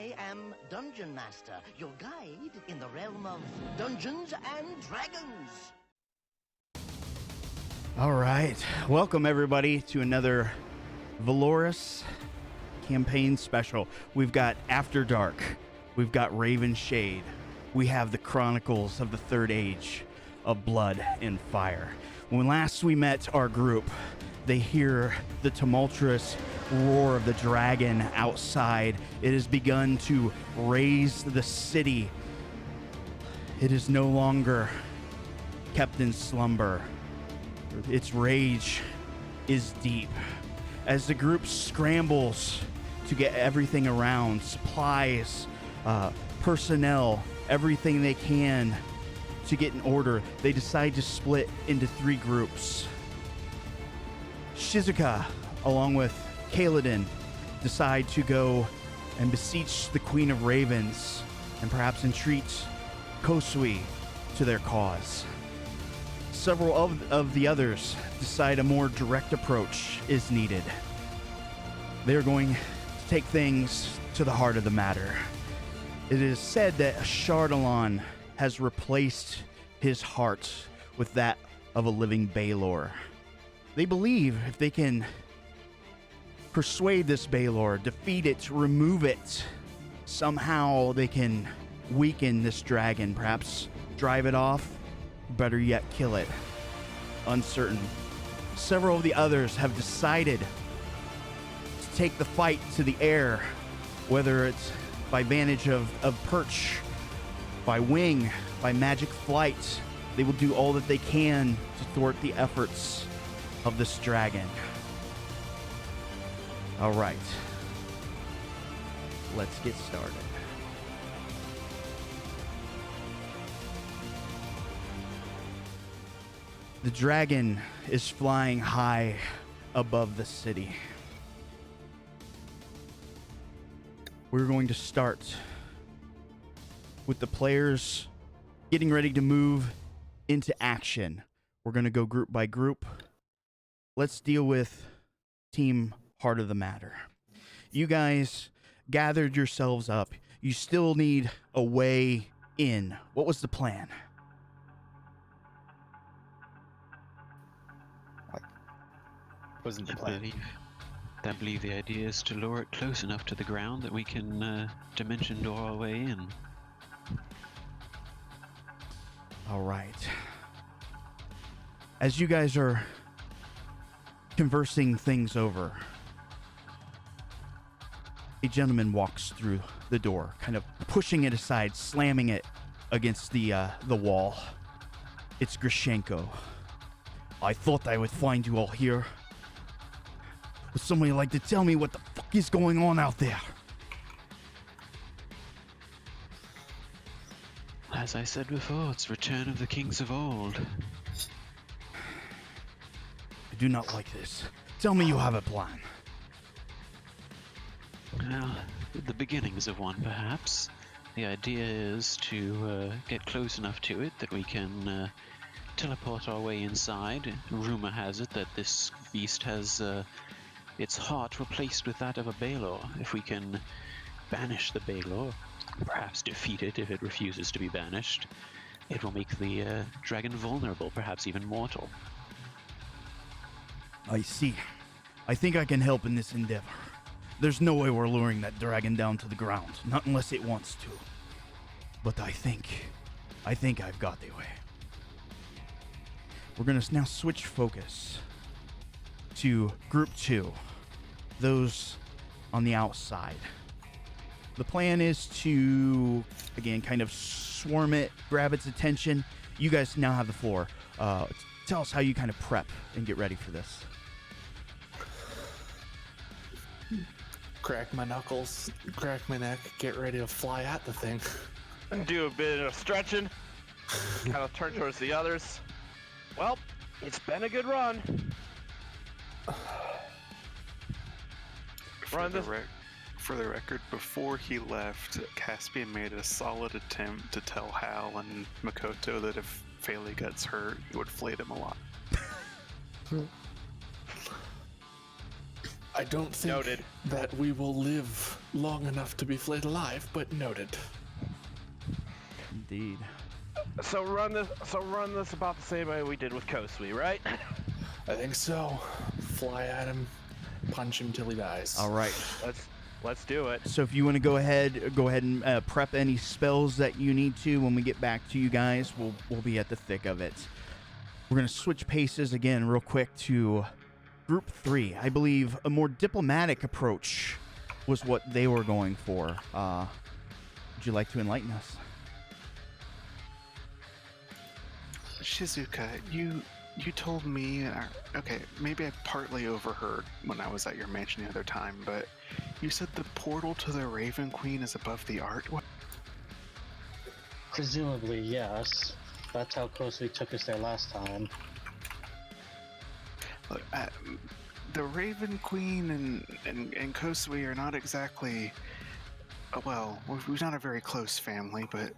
I am Dungeon Master, your guide in the realm of Dungeons and Dragons. All right, welcome everybody to another Valoris campaign special. We've got After Dark, we've got Raven Shade, we have the Chronicles of the Third Age of Blood and Fire. When last we met our group, they hear the tumultuous roar of the dragon outside. It has begun to raise the city. It is no longer kept in slumber. Its rage is deep. As the group scrambles to get everything around, supplies, personnel, everything they can to get in order, they decide to split into three groups. Shizuka, along with Kaladin, decide to go and beseech the Queen of Ravens and perhaps entreat Kosui to their cause. Several of the others decide a more direct approach is needed. They're going to take things to the heart of the matter. It is said that Chardalon has replaced his heart with that of a living Balor. They believe if they can persuade this Balor, defeat it, remove it, somehow they can weaken this dragon, perhaps drive it off, better yet kill it. Uncertain. Several of the others have decided to take the fight to the air, whether it's by vantage of perch, by wing, by magic flight. They will do all that they can to thwart the efforts of this dragon. All right, let's get started. The dragon is flying high above the city. We're going to start with the players getting ready to move into action. We're going to go group by group. Let's deal with team heart of the matter. You guys gathered yourselves up. You still need a way in. What was the plan? Wasn't the plan. I believe the idea is to lower it close enough to the ground that we can dimension door our way in. All right. As you guys are conversing things over, a gentleman walks through the door, kind of pushing it aside, slamming it against the wall. It's Grishenko. I thought I would find you all here. Would somebody like to tell me what the fuck is going on out there? As I said before, it's Return of the Kings of Old. I do not like this. Tell me you have a plan. Well, the beginnings of one, perhaps. The idea is to get close enough to it that we can teleport our way inside. Rumor has it that this beast has its heart replaced with that of a Balor. If we can banish the Balor, perhaps defeat it if it refuses to be banished, it will make the dragon vulnerable, perhaps even mortal. I see. I think I can help in this endeavor. There's no way we're luring that dragon down to the ground, not unless it wants to. But I think I've got the way. We're gonna now switch focus to group 2, those on the outside. The plan is to, again, kind of swarm it, grab its attention. You guys now have the floor. Tell us how you kind of prep and get ready for this. Crack my knuckles, crack my neck, get ready to fly at the thing. And do a bit of stretching. Kind of turn towards the others. Well, it's been a good run. For the record, before he left, Caspian made a solid attempt to tell Hal and Makoto that if Faley gets hurt, he would flayed him a lot. I don't think Noted. that we will live long enough to be flayed alive, but noted. Indeed. So run this about the same way we did with Kosui, right? I think so. Fly at him, punch him till he dies. All right. Let's do it. So if you want to go ahead and prep any spells that you need to. When we get back to you guys, we'll be at the thick of it. We're going to switch paces again real quick to Group 3. I believe a more diplomatic approach was what they were going for. Would you like to enlighten us? Shizuka, you told me, okay, maybe I partly overheard when I was at your mansion the other time, but you said the portal to the Raven Queen is above the art? What? Presumably, yes. That's how close we took us there last time. Look, the Raven Queen and Kosui are not exactly, well, we're not a very close family, but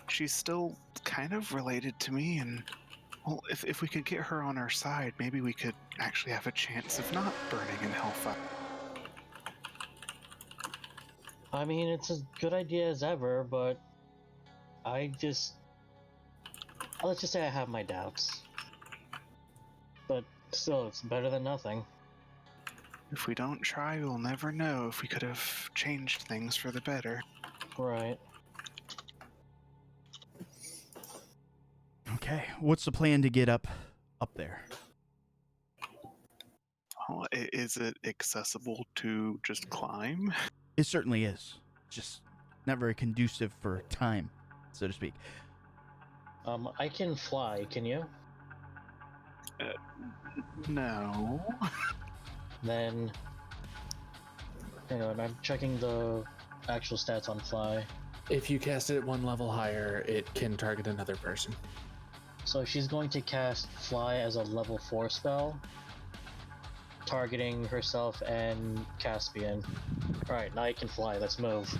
she's still kind of related to me, and well, if we could get her on our side, maybe we could actually have a chance of not burning in hellfire. I mean, it's as good idea as ever, but let's just say I have my doubts. But still, it's better than nothing. If we don't try, we'll never know if we could have changed things for the better. Right. Okay. What's the plan to get up there? Oh, is it accessible to just climb? It certainly is. Just not very conducive for time, so to speak. I can fly, can you? No. Then... hang on, I'm checking the actual stats on fly. If you cast it at one level higher, it can target another person. So she's going to cast fly as a level 4 spell, targeting herself and Caspian. Alright, now you can fly, let's move.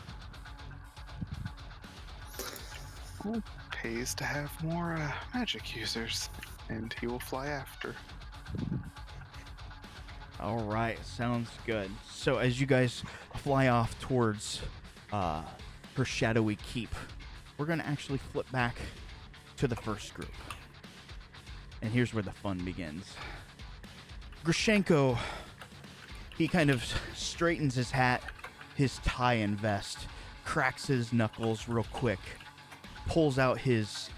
Pays to have more magic users, and he will fly after. All right, sounds good. So as you guys fly off towards her shadowy keep, we're going to actually flip back to the first group. And here's where the fun begins. Grushenko, he kind of straightens his hat, his tie and vest, cracks his knuckles real quick, pulls out his,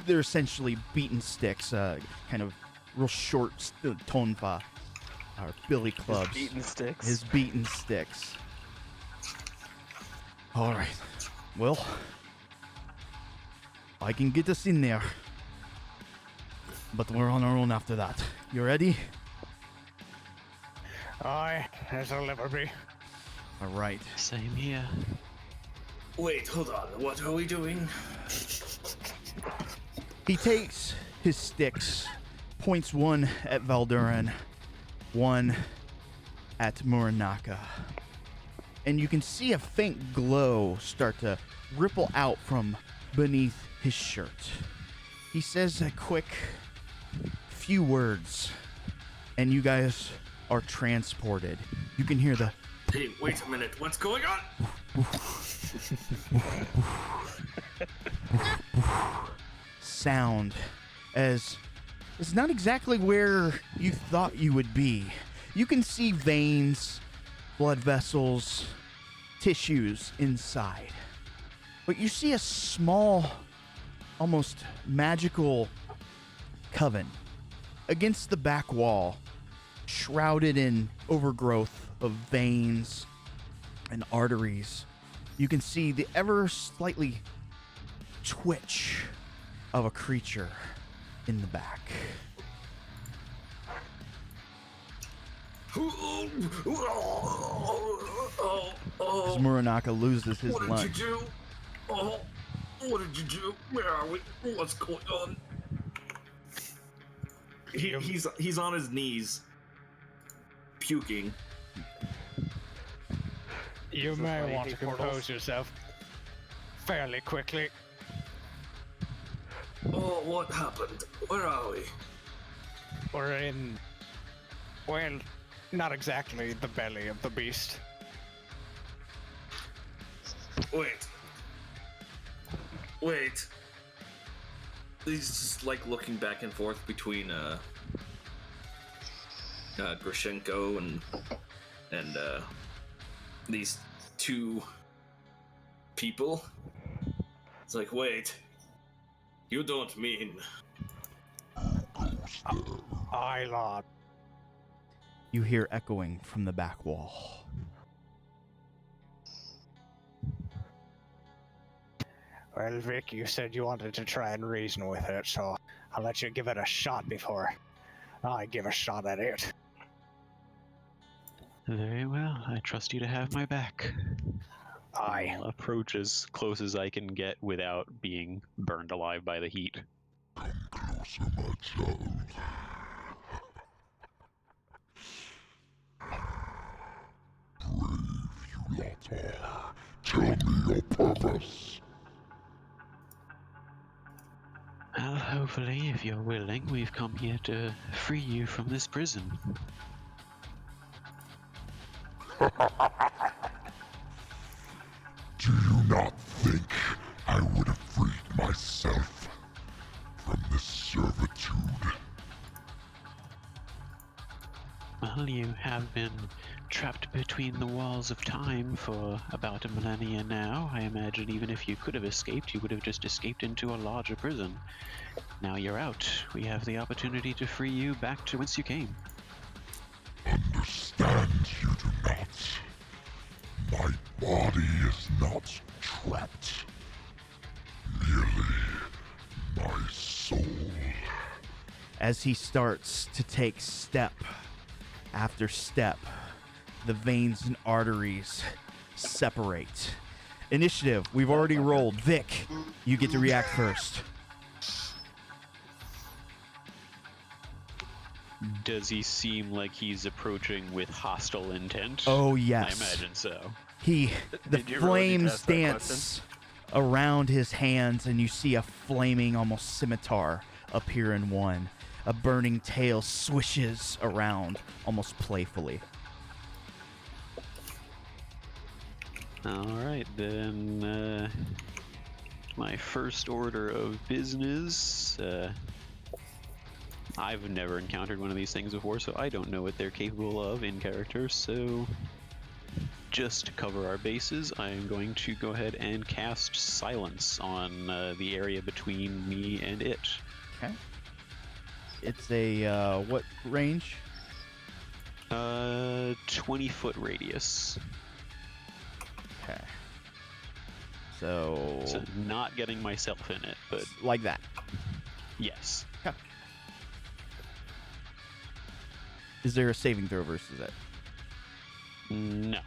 they're essentially beaten sticks, kind of real short tonfa, or billy clubs. His beaten sticks. All right. Well, I can get us in there, but we're on our own after that. You ready? Aye, as I'll ever be. All right. Same here. Wait, hold on. What are we doing? He takes his sticks, points one at Valduran, one at Muranaka. And you can see a faint glow start to ripple out from beneath his shirt. He says a quick few words, and you guys are transported. You can hear the... Hey, wait a minute. What's going on? sound as it's not exactly where you thought you would be. You can see veins, blood vessels, tissues inside. But you see a small, almost magical coven against the back wall, shrouded in overgrowth of veins and arteries. You can see the ever slightly twitch of a creature in the back. As Muranaka loses his lunch. What did you do? Oh, what did you do? Where are we? What's going on? He's on his knees, puking. You may want to compose yourself fairly quickly. Oh, what happened? Where are we? We're in, well, Not exactly the belly of the beast. Wait. He's like looking back and forth between Grushenko and these two people. It's like, wait, you don't mean... Aye, lord. You hear echoing from the back wall. Well, Vic, you said you wanted to try and reason with it, so I'll let you give it a shot before I give a shot at it. Very well. I trust you to have my back. Aye. I'll approach as close as I can get without being burned alive by the heat. Come closer, my child. Brave you lot are. Tell me your purpose. Well, hopefully, if you're willing, we've come here to free you from this prison. Do you not think I would have freed myself from this servitude? Well, you have been trapped between the walls of time for about a millennia now. I imagine even if you could have escaped, you would have just escaped into a larger prison. Now you're out. We have the opportunity to free you back to whence you came. Understand you do not. My body is not trapped. Merely my soul. As he starts to take step after step, the veins and arteries separate. Initiative, we've already rolled. Vic, you get to react first. Does he seem like he's approaching with hostile intent? Oh, yes. I imagine so. The Did you really flames ask that dance around his hands, and you see a flaming, almost scimitar appear in one. A burning tail swishes around, almost playfully. Alright, then, my first order of business, I've never encountered one of these things before, so I don't know what they're capable of in character, so just to cover our bases, I am going to go ahead and cast Silence on the area between me and it. Okay. It's a, what range? 20-foot radius. Okay. So not getting myself in it, but like that. yes. Okay. Is there a saving throw versus it? No.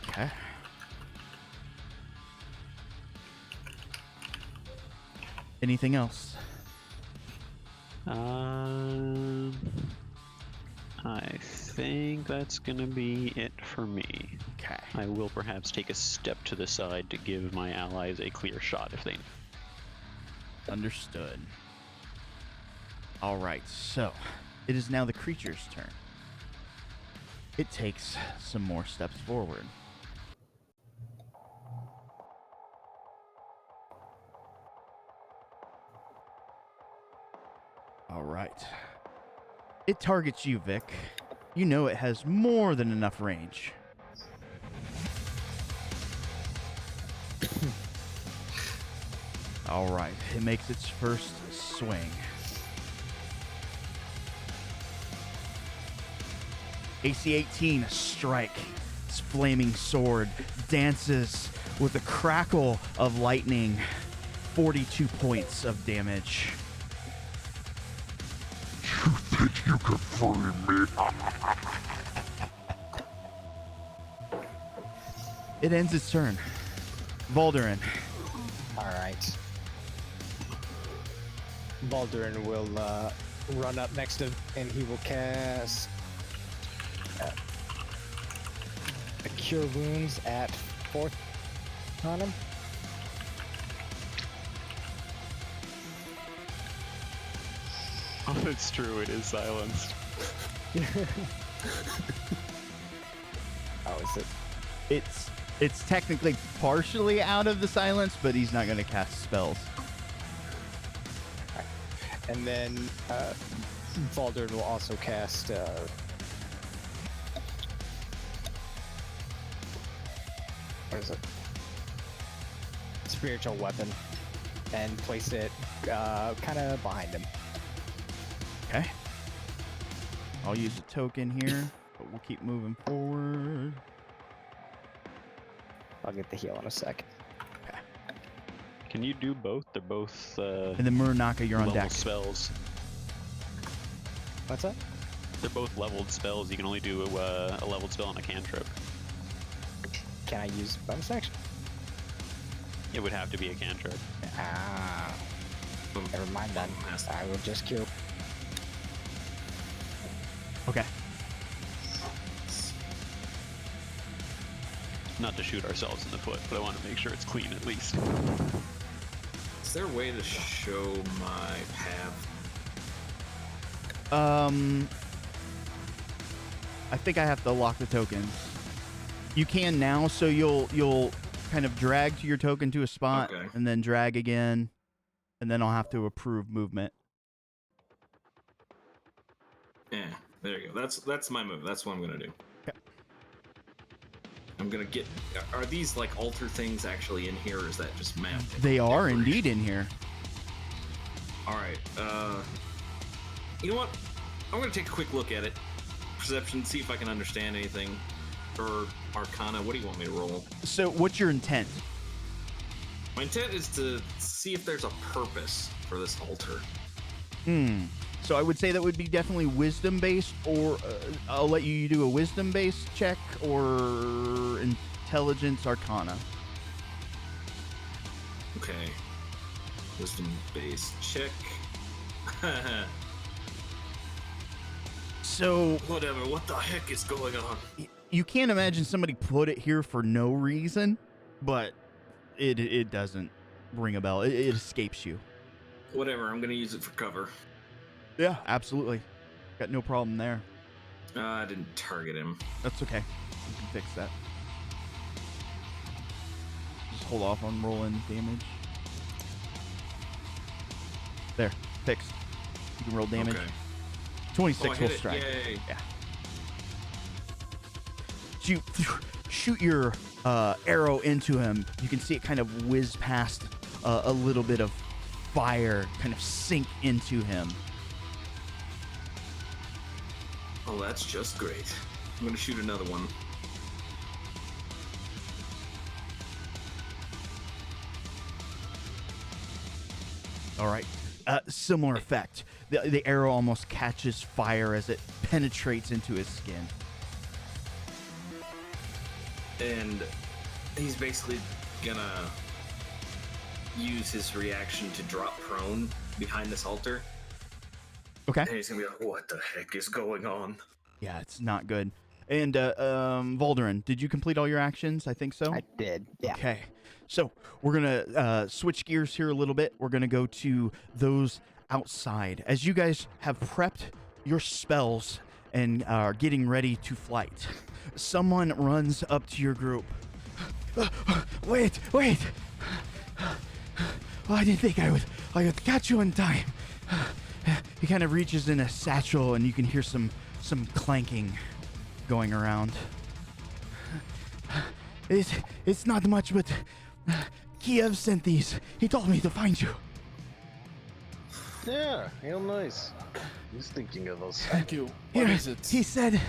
Okay. Anything else? I think that's gonna be it for me. Okay. I will perhaps take a step to the side to give my allies a clear shot if they... Understood. All right, so it is now the creature's turn. It takes some more steps forward. All right. It targets you, Vic. You know it has more than enough range. All right, it makes its first swing. AC 18, strike. Its flaming sword dances with a crackle of lightning. 42 points of damage. You think you can free me? It ends its turn. Baldurin. Alright. Baldurin will run up next to him and he will cast a Cure Wounds at 4th on him. Oh, it's true, it is silenced. Oh, is it? It's technically partially out of the silence, but he's not going to cast spells. And then Valder will also cast what is it? Spiritual weapon, and place it kind of behind him. Okay. I'll use a token here, but we'll keep moving forward. I'll get the heal in a sec. Can you do both? They're both And then Muranaka, you're on level deck. spells. What's that? They're both leveled spells. You can only do a leveled spell on a cantrip. Can I use bonus action? It would have to be a cantrip. Ah. Never mind then. I will just queue. Okay. Not to shoot ourselves in the foot, but I want to make sure it's clean at least. Is there a way to show my path? I think I have to lock the tokens. You can now, so you'll kind of drag to your token to a spot, Okay. and then drag again, and then I'll have to approve movement. Yeah, there you go. That's my move. That's what I'm gonna do. Okay. I'm gonna get. Are these like altar things actually in here, or is that just map? They are indeed in here. All right. You know what? I'm gonna take a quick look at it. Perception, see if I can understand anything. Or Arcana. What do you want me to roll? So, what's your intent? My intent is to see if there's a purpose for this altar. So I would say that would be definitely wisdom based, or I'll let you do a wisdom based check or intelligence arcana. Okay. Wisdom based check. So Whatever. What the heck is going on? you can't imagine somebody put it here for no reason, but it doesn't ring a bell. It escapes you. Whatever. I'm gonna use it for cover. Yeah, absolutely. Got no problem there. I didn't target him. That's okay. You can fix that. Just hold off on rolling damage. There, fixed. You can roll damage. Okay. 26 I will hit it. strike. Yay. Yeah. Shoot your arrow into him. You can see it kind of whiz past a little bit of fire, kind of sink into him. Oh, that's just great. I'm gonna shoot another one. All right. Similar effect. The arrow almost catches fire as it penetrates into his skin. And he's basically gonna use his reaction to drop prone behind this altar. Okay. And he's gonna be like, what the heck is going on? Yeah, it's not good. And Volderin, did you complete all your actions? I think so. I did. Yeah. Okay. So we're gonna switch gears here a little bit. We're gonna go to those outside. As you guys have prepped your spells and are getting ready to flight, someone runs up to your group. Wait! Oh, I didn't think I would catch you in time. He kind of reaches in a satchel, and you can hear some clanking going around. It's not much, but Kiev sent these. He told me to find you. Yeah, real nice. He's thinking of us. Thank you. What Here, is it? he said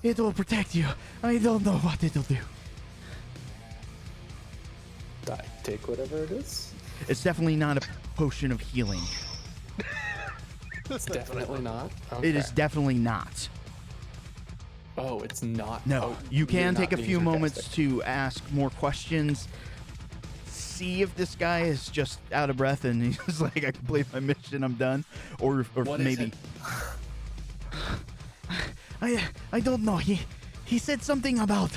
it will protect you. I don't know what it'll do. I take whatever it is. It's definitely not a potion of healing. It's definitely not. It is definitely not. Oh, it's not. No, Oh, you you're can not take a being few moments sarcastic. to ask more questions. See if this guy is just out of breath and he's like, I completed my mission, I'm done. Or What is maybe. it? I don't know. He said something about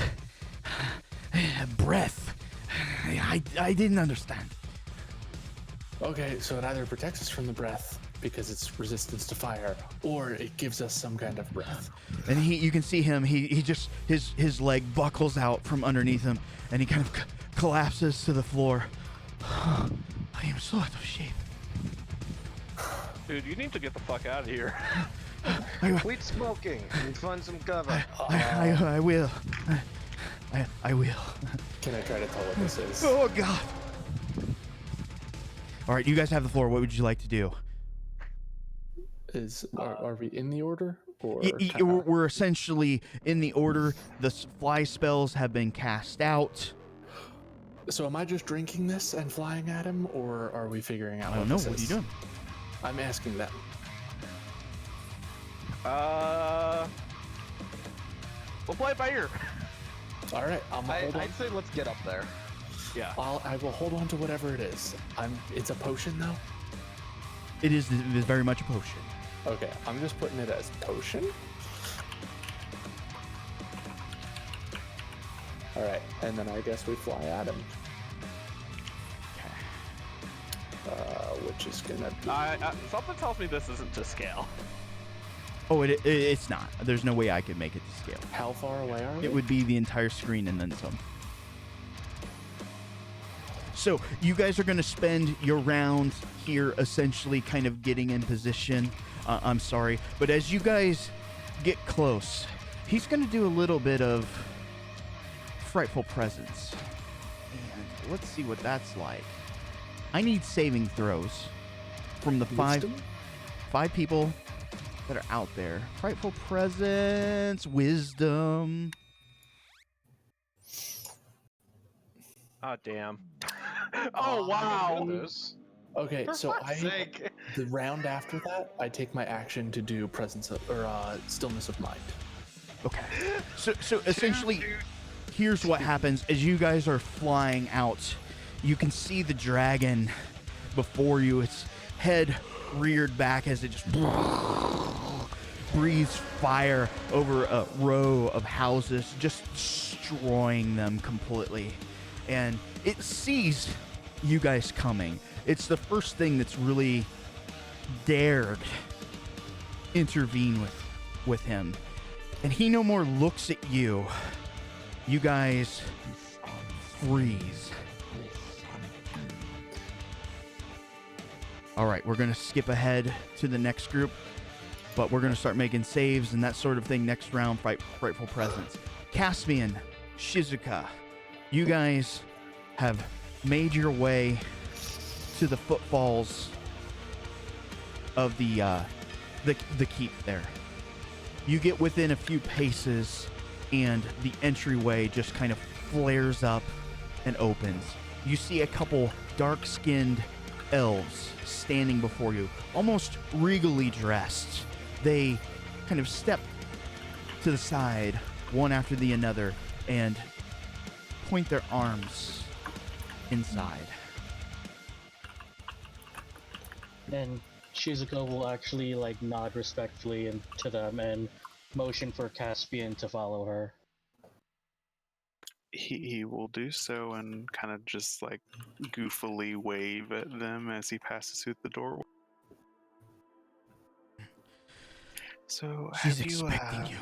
breath. I didn't understand. Okay, so it either protects us from the breath, because it's resistance to fire, or it gives us some kind of breath. And you can see him. He just his leg buckles out from underneath him, and he kind of collapses to the floor. I am so out of shape. Dude, you need to get the fuck out of here. Quit smoking and find some cover. I will. I will. Can I try to tell what this is? Oh God! All right, you guys have the floor. What would you like to do? Are we in the order? Or We're essentially in the order. The fly spells have been cast out. So am I just drinking this and flying at him, or are we figuring out? I don't know. What are you doing? I'm asking that. We'll play it by ear. All right, I'd say let's get up there. Yeah. I will hold on to whatever it is. It's a potion though. It is very much a potion. Okay, I'm just putting it as potion. All right, and then I guess we fly at him. Which is gonna be. Something tells me this isn't to scale. Oh, it's not. There's no way I could make it to scale. How far away are we? It would be the entire screen and then some. So you guys are going to spend your round here essentially kind of getting in position. I'm sorry. But as you guys get close, he's going to do a little bit of frightful presence. And let's see what that's like. I need saving throws from the five people that are out there. Frightful presence, wisdom. Ah, damn. Oh, wow. Okay, so sake. the round after that, I take my action to do presence of, or stillness of mind. Okay. So essentially, here's what happens. As you guys are flying out, you can see the dragon before you. Its head reared back as it just breathes fire over a row of houses, just destroying them completely. And it sees you guys coming. It's the first thing that's really dared intervene with him. And he no more looks at you. You guys freeze. All right, we're going to skip ahead to the next group, but we're going to start making saves and that sort of thing next round. Frightful presence. Caspian, Shizuka, you guys have made your way to the footfalls of the keep there. You get within a few paces, and the entryway just kind of flares up and opens. You see a couple dark-skinned elves standing before you, almost regally dressed. They kind of step to the side, one after the another, and point their arms inside. And Shizuka will actually nod respectfully to them and motion for Caspian to follow her. He will do so and kind of just goofily wave at them as he passes through the doorway. So She's expecting you.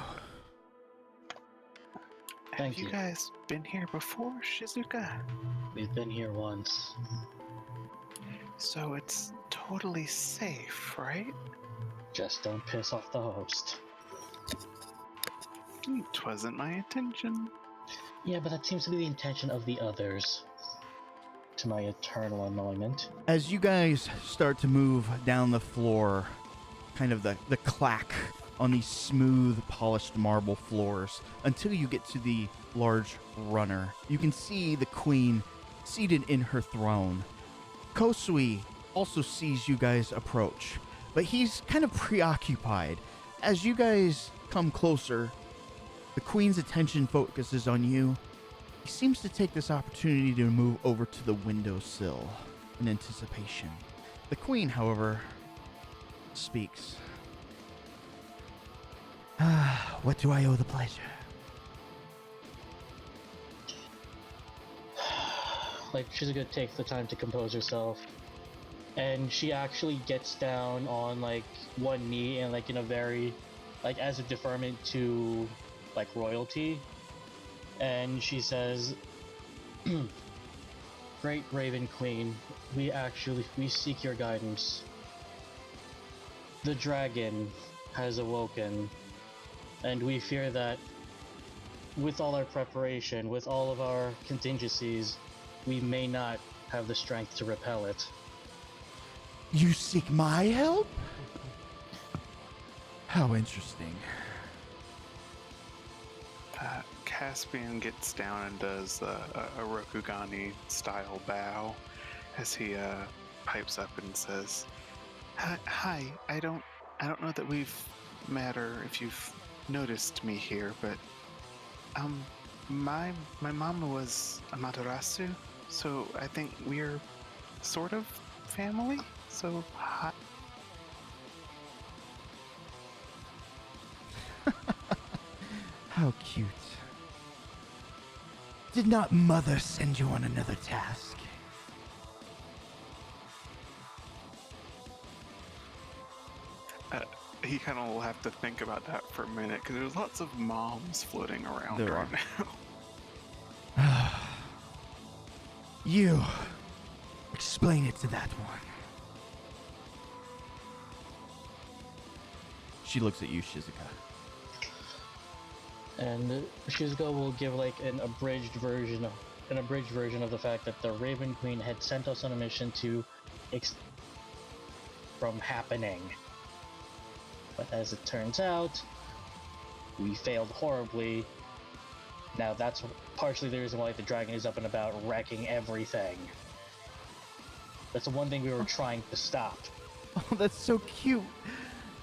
Have you guys been here before, Shizuka? We've been here once. So it's totally safe, right? Just don't piss off the host. It wasn't my intention. Yeah, but that seems to be the intention of the others. To my eternal annoyment. As you guys start to move down the floor, kind of the clack on these smooth, polished marble floors, until you get to the large runner, you can see the queen seated in her throne. Kosui also sees you guys approach, but he's kind of preoccupied. As you guys come closer, the queen's attention focuses on you. He seems to take this opportunity to move over to the windowsill in anticipation. The queen, however, speaks. What do I owe the pleasure? Shizuka takes the time to compose herself. and she actually gets down on like one knee and like in a very like as a deferment to like royalty, and she says, "Great Raven Queen, we seek your guidance. The dragon has awoken, and we fear that with all our preparation, with all of our contingencies, we may not have the strength to repel it." You seek my help? How interesting. Caspian gets down and does a Rokugani style bow as he pipes up and says, "Hi, I don't know that we've met or if you've noticed me here, but my mama was Amaterasu, so I think we're sort of family. So hi." How cute. Did not Mother send you on another task? He kind of will have to think about that for a minute because there's lots of moms floating around There right are. now. You. Explain it to that one. She looks at you, Shizuka. And Shizuka will give like an abridged version of the fact that the Raven Queen had sent us on a mission to from happening. But as it turns out, we failed horribly. Now that's partially the reason why the dragon is up and about wrecking everything. That's the one thing we were trying to stop. Oh, that's so cute.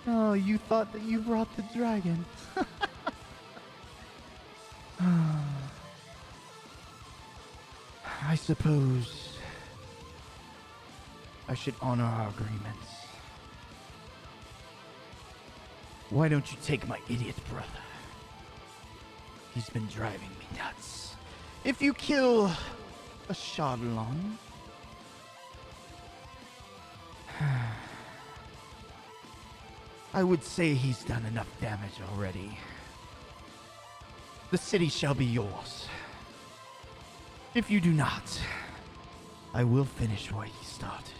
Oh, you thought that you brought the dragon. I suppose I should honor our agreements. Why don't you take my idiot brother? He's been driving me nuts. If you kill a Shadowlong, I would say he's done enough damage already. The city shall be yours. If you do not, I will finish what he started.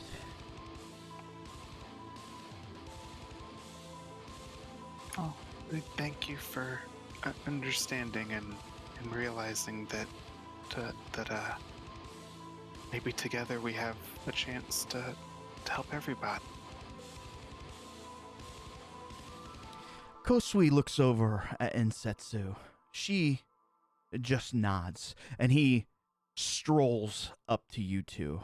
Oh, thank you for understanding and realizing that maybe together we have a chance to help everybody. Kosui looks over at Ensetsu. She just nods, and he strolls up to you two.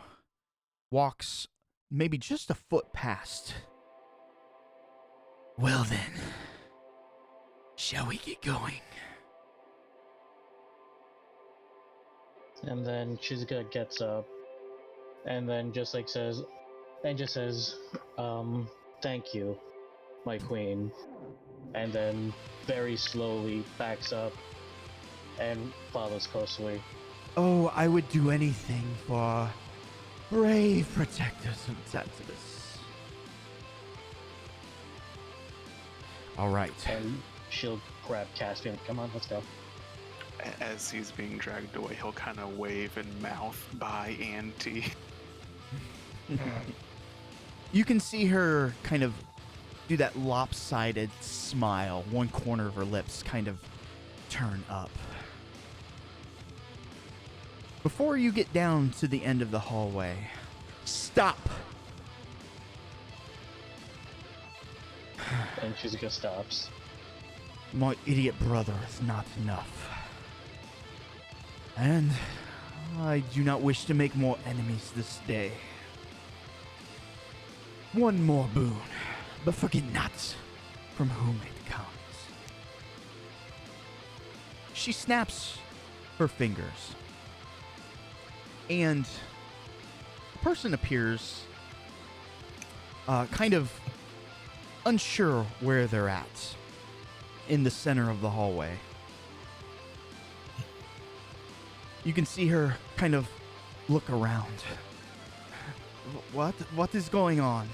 Walks maybe just a foot past. Well then, shall we get going? And then Shizuka gets up and then just says, "Thank you, my queen." And then very slowly backs up and follows Kosui. Oh, I would do anything for brave protectors of Xanthus. All right. And she'll grab Caspian. Come on, let's go. As he's being dragged away, he'll kind of wave and mouth, "Bye, Auntie." You can see her kind of do that lopsided smile. One corner of her lips kind of turn up. Before you get down to the end of the hallway, stop! And Shizuka stops. My idiot brother is not enough. And I do not wish to make more enemies this day. One more boon, but forget not from whom it comes. She snaps her fingers, and a person appears, kind of unsure where they're at, in the center of the hallway. You can see her kind of look around. What is going on?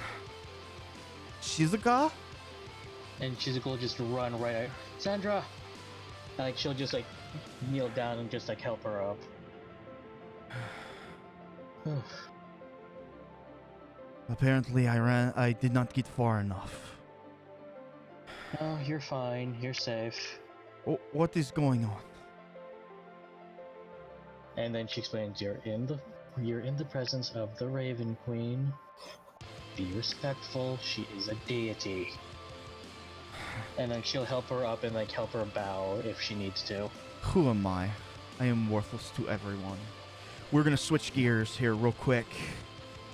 Shizuka? And Shizuka will just run right at Sandra. And like she'll just like kneel down and just like help her up. Apparently I did not get far enough. Oh, you're fine. You're safe. What is going on? And then she explains, you're in the presence of the Raven Queen. Be respectful. She is a deity. And then she'll help her up and like help her bow if she needs to. Who am I? I am worthless to everyone. We're gonna switch gears here real quick.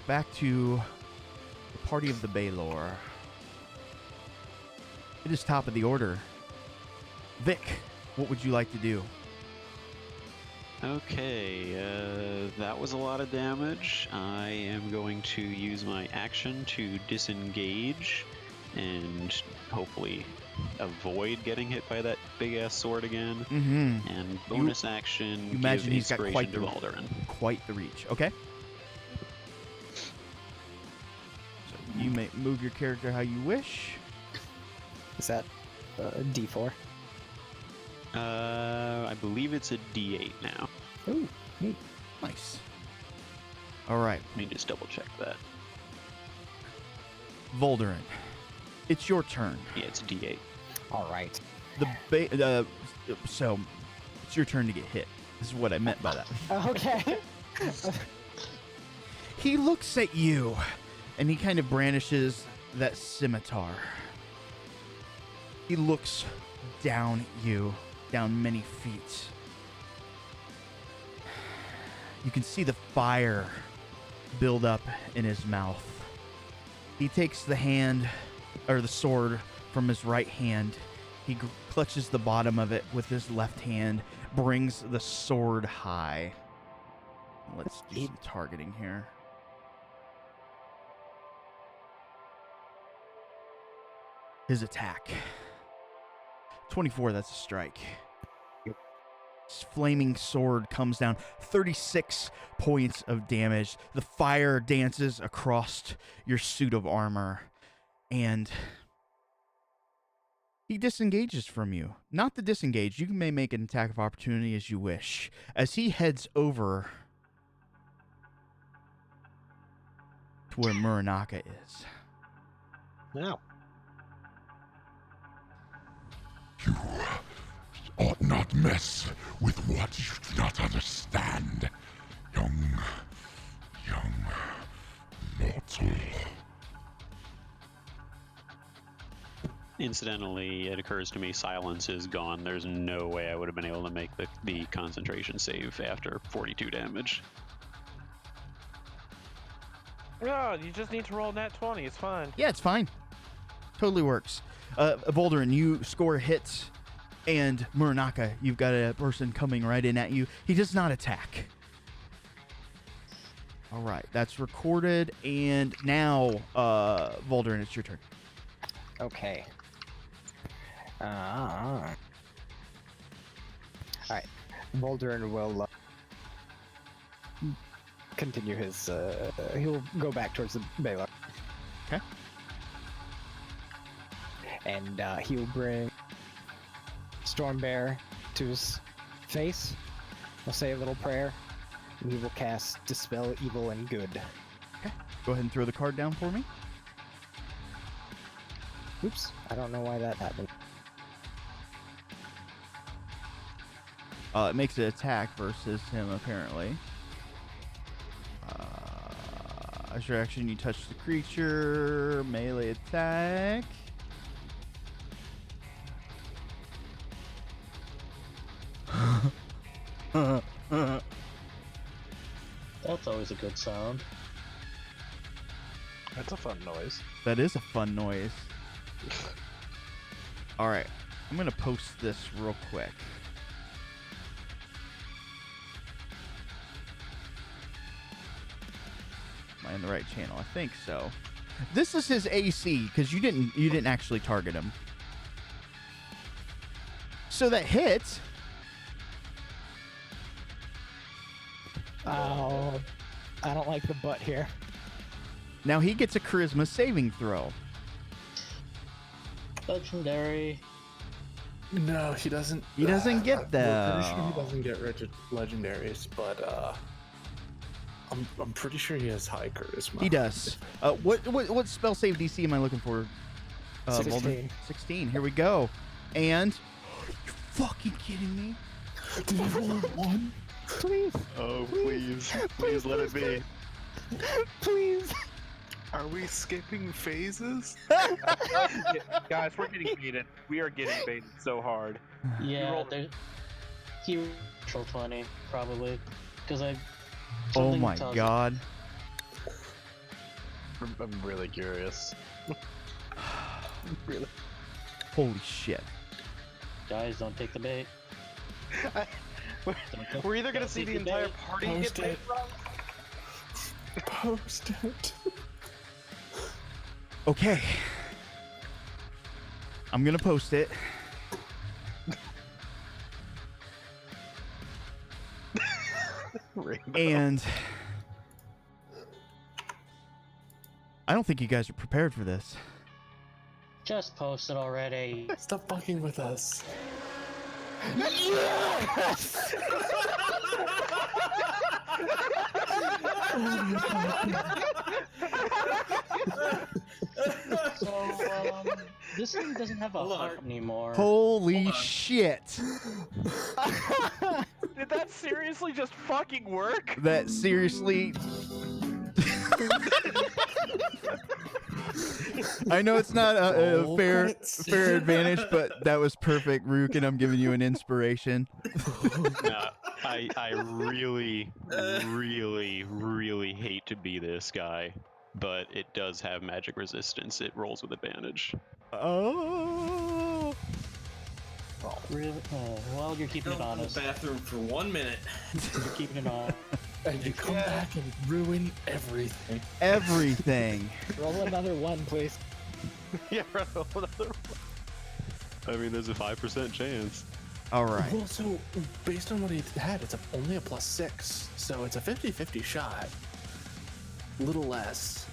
Back to the party of the Baylor. It is top of the order. Vic, what would you like to do? Okay, that was a lot of damage. I am going to use my action to disengage and hopefully avoid getting hit by that big-ass sword again. Mm-hmm. And bonus action, you imagine give he's got inspiration to Valderin. Quite the reach. Okay. So you may move your character how you wish. Is that D4? I believe it's a D8 now. Ooh, neat. Nice. All right. Let me just double check that. Volderin, it's your turn. Yeah, it's a D8. All right. So it's your turn to get hit. This is what I meant by that. Okay. He looks at you, and he kind of brandishes that scimitar. He looks down you, down many feet. You can see the fire build up in his mouth. He takes the sword from his right hand. He clutches the bottom of it with his left hand, brings the sword high. Let's do some targeting here. His attack. 24, that's a strike. His flaming sword comes down. 36 points of damage. The fire dances across your suit of armor. And he disengages from you. Not to disengage. You may make an attack of opportunity as you wish. As he heads over to where Muranaka is. Now. You ought not mess with what you do not understand, young mortal. Incidentally, it occurs to me silence is gone. There's no way I would have been able to make the concentration save after 42 damage. No, you just need to roll nat 20. It's fine. Yeah, it's fine. Totally works. Volderin, you score hits, and Muranaka, you've got a person coming right in at you. He does not attack. All right, that's recorded, and now, Volderin, it's your turn. Okay. All right. Volderin will continue his. He'll go back towards the Baylor. Okay. And he'll bring Stormbear to his face. He'll say a little prayer, and he will cast Dispel Evil and Good. Okay. Go ahead and throw the card down for me. Oops, I don't know why that happened. It makes an attack versus him, apparently. As your action, you touch the creature. Melee attack. That's always a good sound. That's a fun noise. That is a fun noise. All right, I'm gonna post this real quick. Am I in the right channel? I think so. This is his AC because you didn't actually target him. So that hits. Oh, I don't like the butt here. Now he gets a charisma saving throw. Legendary. No, he doesn't. He doesn't get We're that. pretty sure he doesn't get legendaries, but I'm pretty sure he has high charisma. He does. What spell save DC am I looking for? 16. 16. Here we go. And you're fucking kidding me? Did you roll a 1? Please. Oh, please let it be. Please. Are we skipping phases? Guys, we're getting baited. We are getting baited so hard. Yeah, he rolled 20 probably because I. Oh something my tells me- god. I'm really curious. Really? Holy shit. Guys, don't take the bait. We're either gonna Don't see take the entire bait. party get Post bait it. wrong. Post it. Okay. I'm gonna post it. And I don't think you guys are prepared for this. Just post it already. Stop fucking with us. So, this thing doesn't have a Hold on. heart anymore. Holy shit. Did that seriously just fucking work? That seriously. I know it's not a Roll fair credits. fair advantage, but that was perfect, Rook, and I'm giving you an inspiration. Nah, I really, really hate to be this guy, but it does have magic resistance. It rolls with advantage. Oh. Really? Oh, well, you're keeping it Go to the honest. bathroom for 1 minute. You're keeping it on. And you come back and ruin everything. Everything. Roll another 1, please. Yeah, another one. I mean, there's a 5% chance. All right. Well, so based on what he had, it's only a +6, so it's a 50-50 shot. Little less.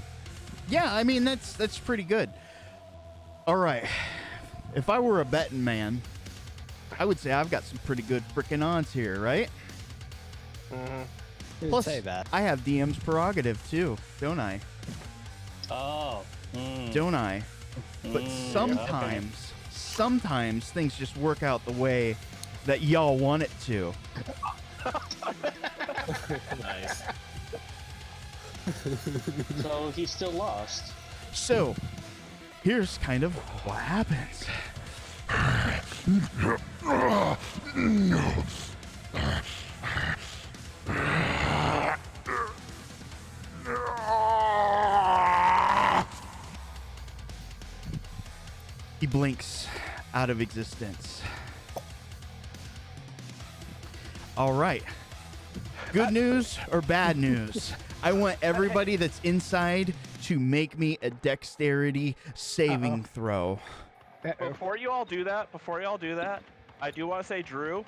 Yeah, I mean that's pretty good. All right. If I were a betting man, I would say I've got some pretty good freaking odds here, right? Mm-hmm. Plus, say that. I have DM's prerogative too, don't I? Oh. Don't I? But sometimes things just work out the way that y'all want it to. Nice. So he's still lost. So, here's kind of what happens. He blinks out of existence. All right. Good news or bad news? I want everybody that's inside to make me a dexterity saving throw. Before you all do that, I do want to say, Drew,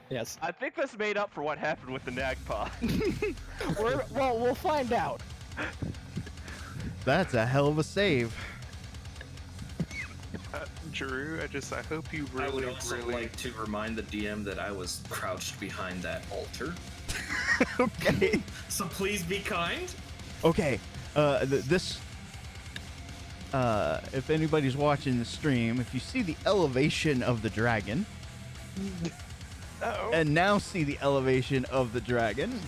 Yes. I think this made up for what happened with the Nagpa. Well, we'll find out. That's a hell of a save. Drew, I hope you I would really, also really. like to remind the DM that I was crouched behind that altar. Okay. So please be kind. Okay. If anybody's watching the stream, if you see the elevation of the dragon, and now see the elevation of the dragon,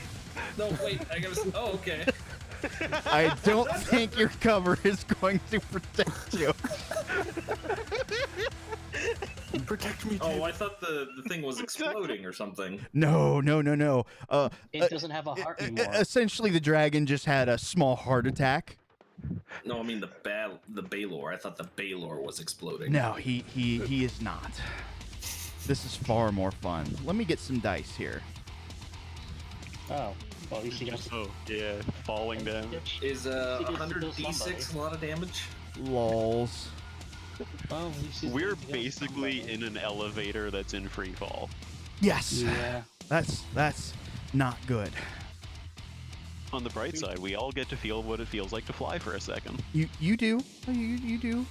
No, wait. I gotta. Oh, okay. I don't think your cover is going to protect you. Protect me, Oh, I thought the thing was exploding or something. No. It doesn't have a heart anymore. Essentially, the dragon just had a small heart attack. No, I mean the Baylor. I thought the Baylor was exploding. No, he is not. This is far more fun. Let me get some dice here. Oh. Well, at least you got Oh, yeah, falling damage. Is He gets to 100 kill d6 somebody. a lot of damage? Lols. Well, at least he's We're gonna kill basically somebody. in an elevator that's in free fall. Yes. Yeah. That's not good. On the bright side, we all get to feel what it feels like to fly for a second. You do. You do.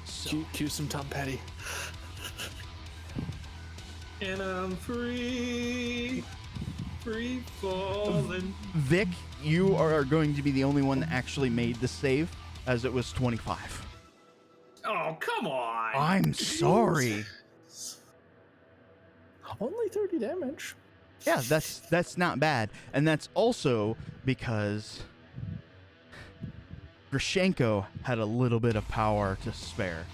So, Cue some Tom Petty. And I'm free falling. Vic, you are going to be the only one that actually made the save, as it was 25. Oh, come on! I'm sorry. Only 30 damage. Yeah, that's not bad. And that's also because Grushenko had a little bit of power to spare.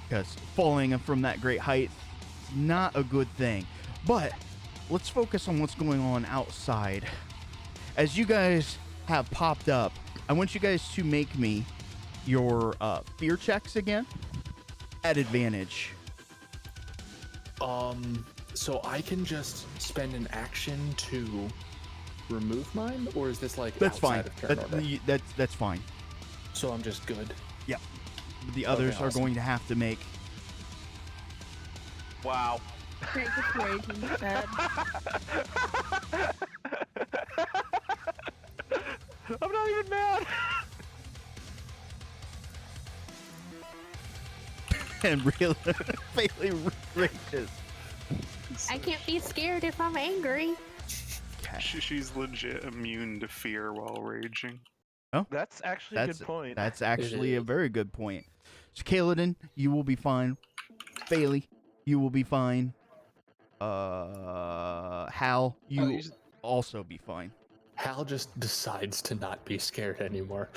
Because falling from that great height is not a good thing. But let's focus on what's going on outside. As you guys have popped up, I want you guys to make me your fear checks again at advantage. So I can just spend an action to remove mine, or is this like That's fine. outside of turn order? That's fine. So I'm just good. Yep. The others are awesome. going to have to make. Wow. Great situation, Dad. I'm not even mad. And really, rages. I can't be scared if I'm angry. She's legit immune to fear while raging. Oh, That's actually a good point. That's actually a very good point. So, Kaladin, you will be fine. Bailey, you will be fine. Hal, you will also be fine. Hal just decides to not be scared anymore.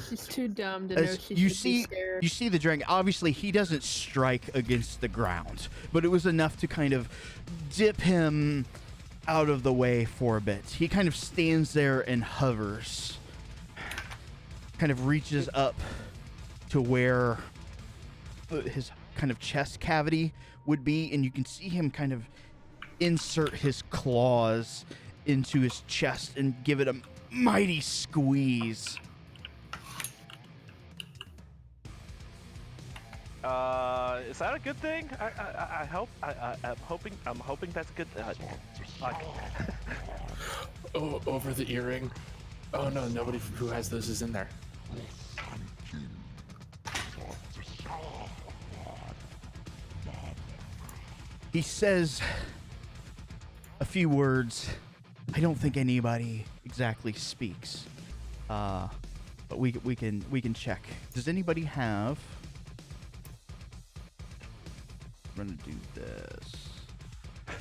She's too dumb to know As she you should see, be scared. you see the dragon. Obviously, he doesn't strike against the ground, but it was enough to kind of dip him out of the way for a bit. He kind of stands there and hovers, kind of reaches up to where his kind of chest cavity would be, and you can see him kind of insert his claws into his chest and give it a mighty squeeze. Is that a good thing? I hope. I'm hoping that's a good. Oh, over the earring. Oh no, nobody who has those is in there. He says a few words. I don't think anybody exactly speaks, but we can check. Does anybody have? I'm gonna do this.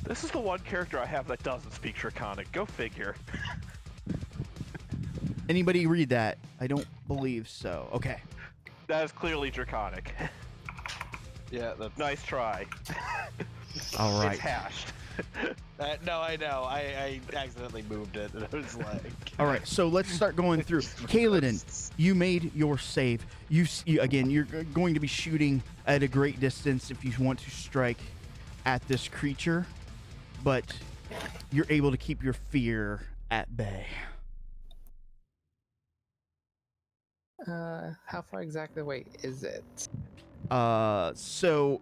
This is the one character I have that doesn't speak Draconic. Go figure. Anybody read that? I don't believe so. Okay. That is clearly Draconic. Yeah, that's Nice try. All right. It's hashed. no, I know. I accidentally moved it, and I was like, All right, so let's start going through. Kaladin, you made your save. Again, you're going to be shooting at a great distance if you want to strike at this creature, but you're able to keep your fear at bay. How far exactly away is it? So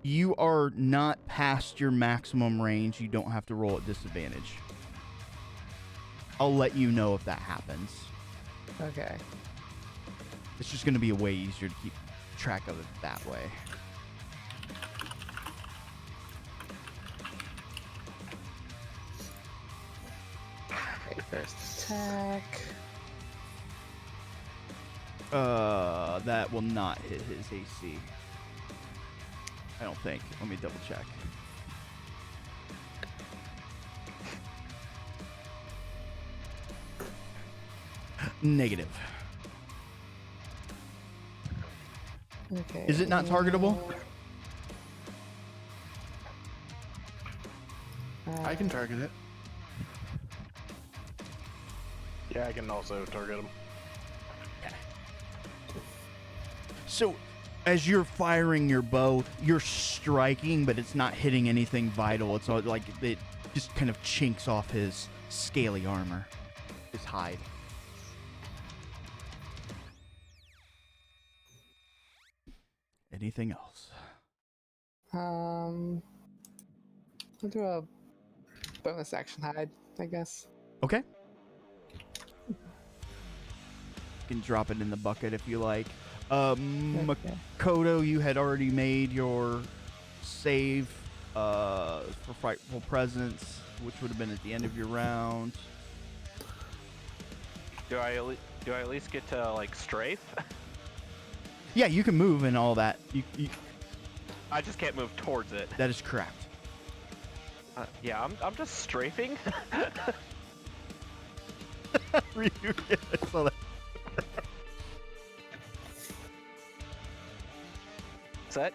you are not past your maximum range. You don't have to roll at disadvantage. I'll let you know if that happens. Okay. It's just going to be a way easier to keep track of it that way. Okay, first attack. That will not hit his AC. I don't think. Let me double check. Negative. Okay. Is it not targetable? I can target it. yeah, I can also target him. So, as you're firing your bow, you're striking, but it's not hitting anything vital. It's all like it just kind of chinks off his scaly armor, his hide. Anything else? I'll do a bonus action hide, I guess. Okay. can drop it in the bucket if you like. Makoto, you had already made your save for Frightful Presence, which would have been at the end of your round. Do I at least get to like strafe? Yeah, you can move and all that. You I just can't move towards it. That is correct. Yeah, I'm just strafing. I saw that. Set,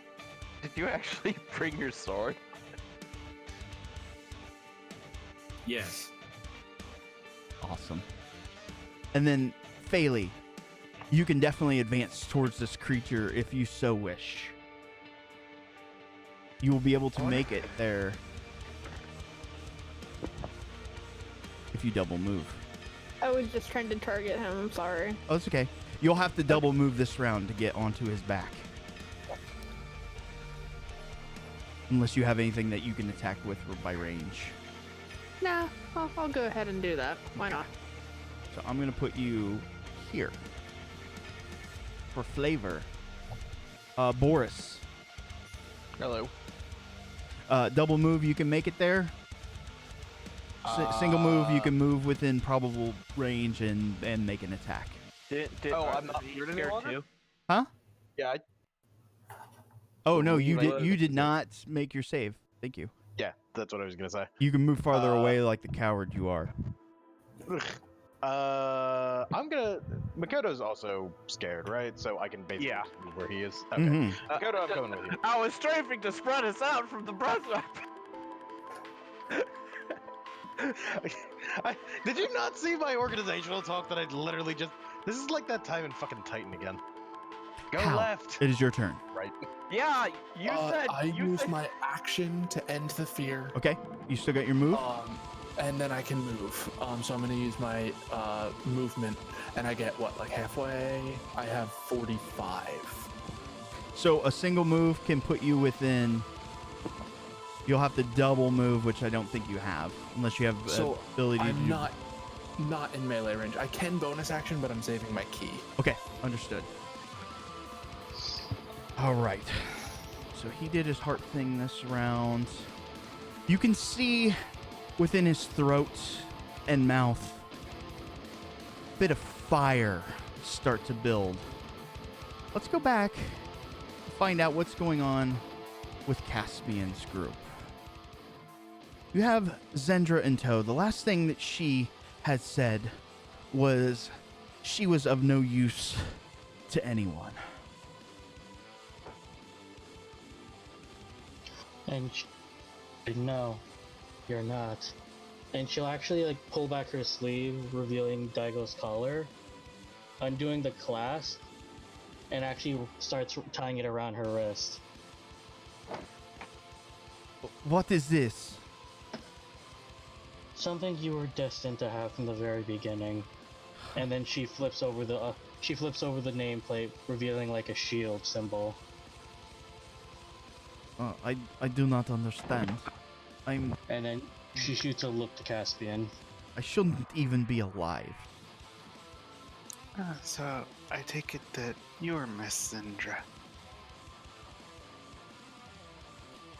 did you actually bring your sword? Yes. Awesome. And then, Phaley, you can definitely advance towards this creature if you so wish. You will be able to make it there if you double move. I was just trying to target him. I'm sorry. Oh, it's okay. You'll have to double move this round to get onto his back. Unless you have anything that you can attack with by range. No, I'll go ahead and do that. Why not? So I'm going to put you here for flavor. Boris. Hello. Double move, you can make it there. Single move, you can move within probable range and make an attack. I'm not here any longer? Too? Huh? Yeah. Oh no, you did not make your save. Thank you. Yeah, that's what I was gonna say. You can move farther away like the coward you are. Makoto's also scared, right? So I can basically move where he is. Okay. Makoto, I'm coming with you. I was strafing to spread us out from the breath Did you not see my organizational talk that I literally just... This is like that time in fucking Titan again. Go Hal, left. It is your turn. Right. Yeah, you said... I use my action to end the fear. Okay, you still got your move? And then I can move. So I'm going to use my movement, and I get, what, like halfway? I have 45. So a single move can put you within... You'll have to double move, which I don't think you have, unless you have ability to do... I'm not in melee range. I can bonus action, but I'm saving my key. Okay, understood. All right. So he did his heart thing this round. You can see within his throat and mouth a bit of fire start to build. Let's go back and find out what's going on with Caspian's group. You have Zendra in tow. The last thing that she had said was she was of no use to anyone. And no, you're not. And she'll actually like pull back her sleeve, revealing Daigo's collar, undoing the clasp, and actually starts tying it around her wrist. What is this? Something you were destined to have from the very beginning. And then she flips over the nameplate, revealing like a shield symbol. I do not understand. And then she shoots a look to Caspian. I shouldn't even be alive. So I take it that you're Miss Zendra.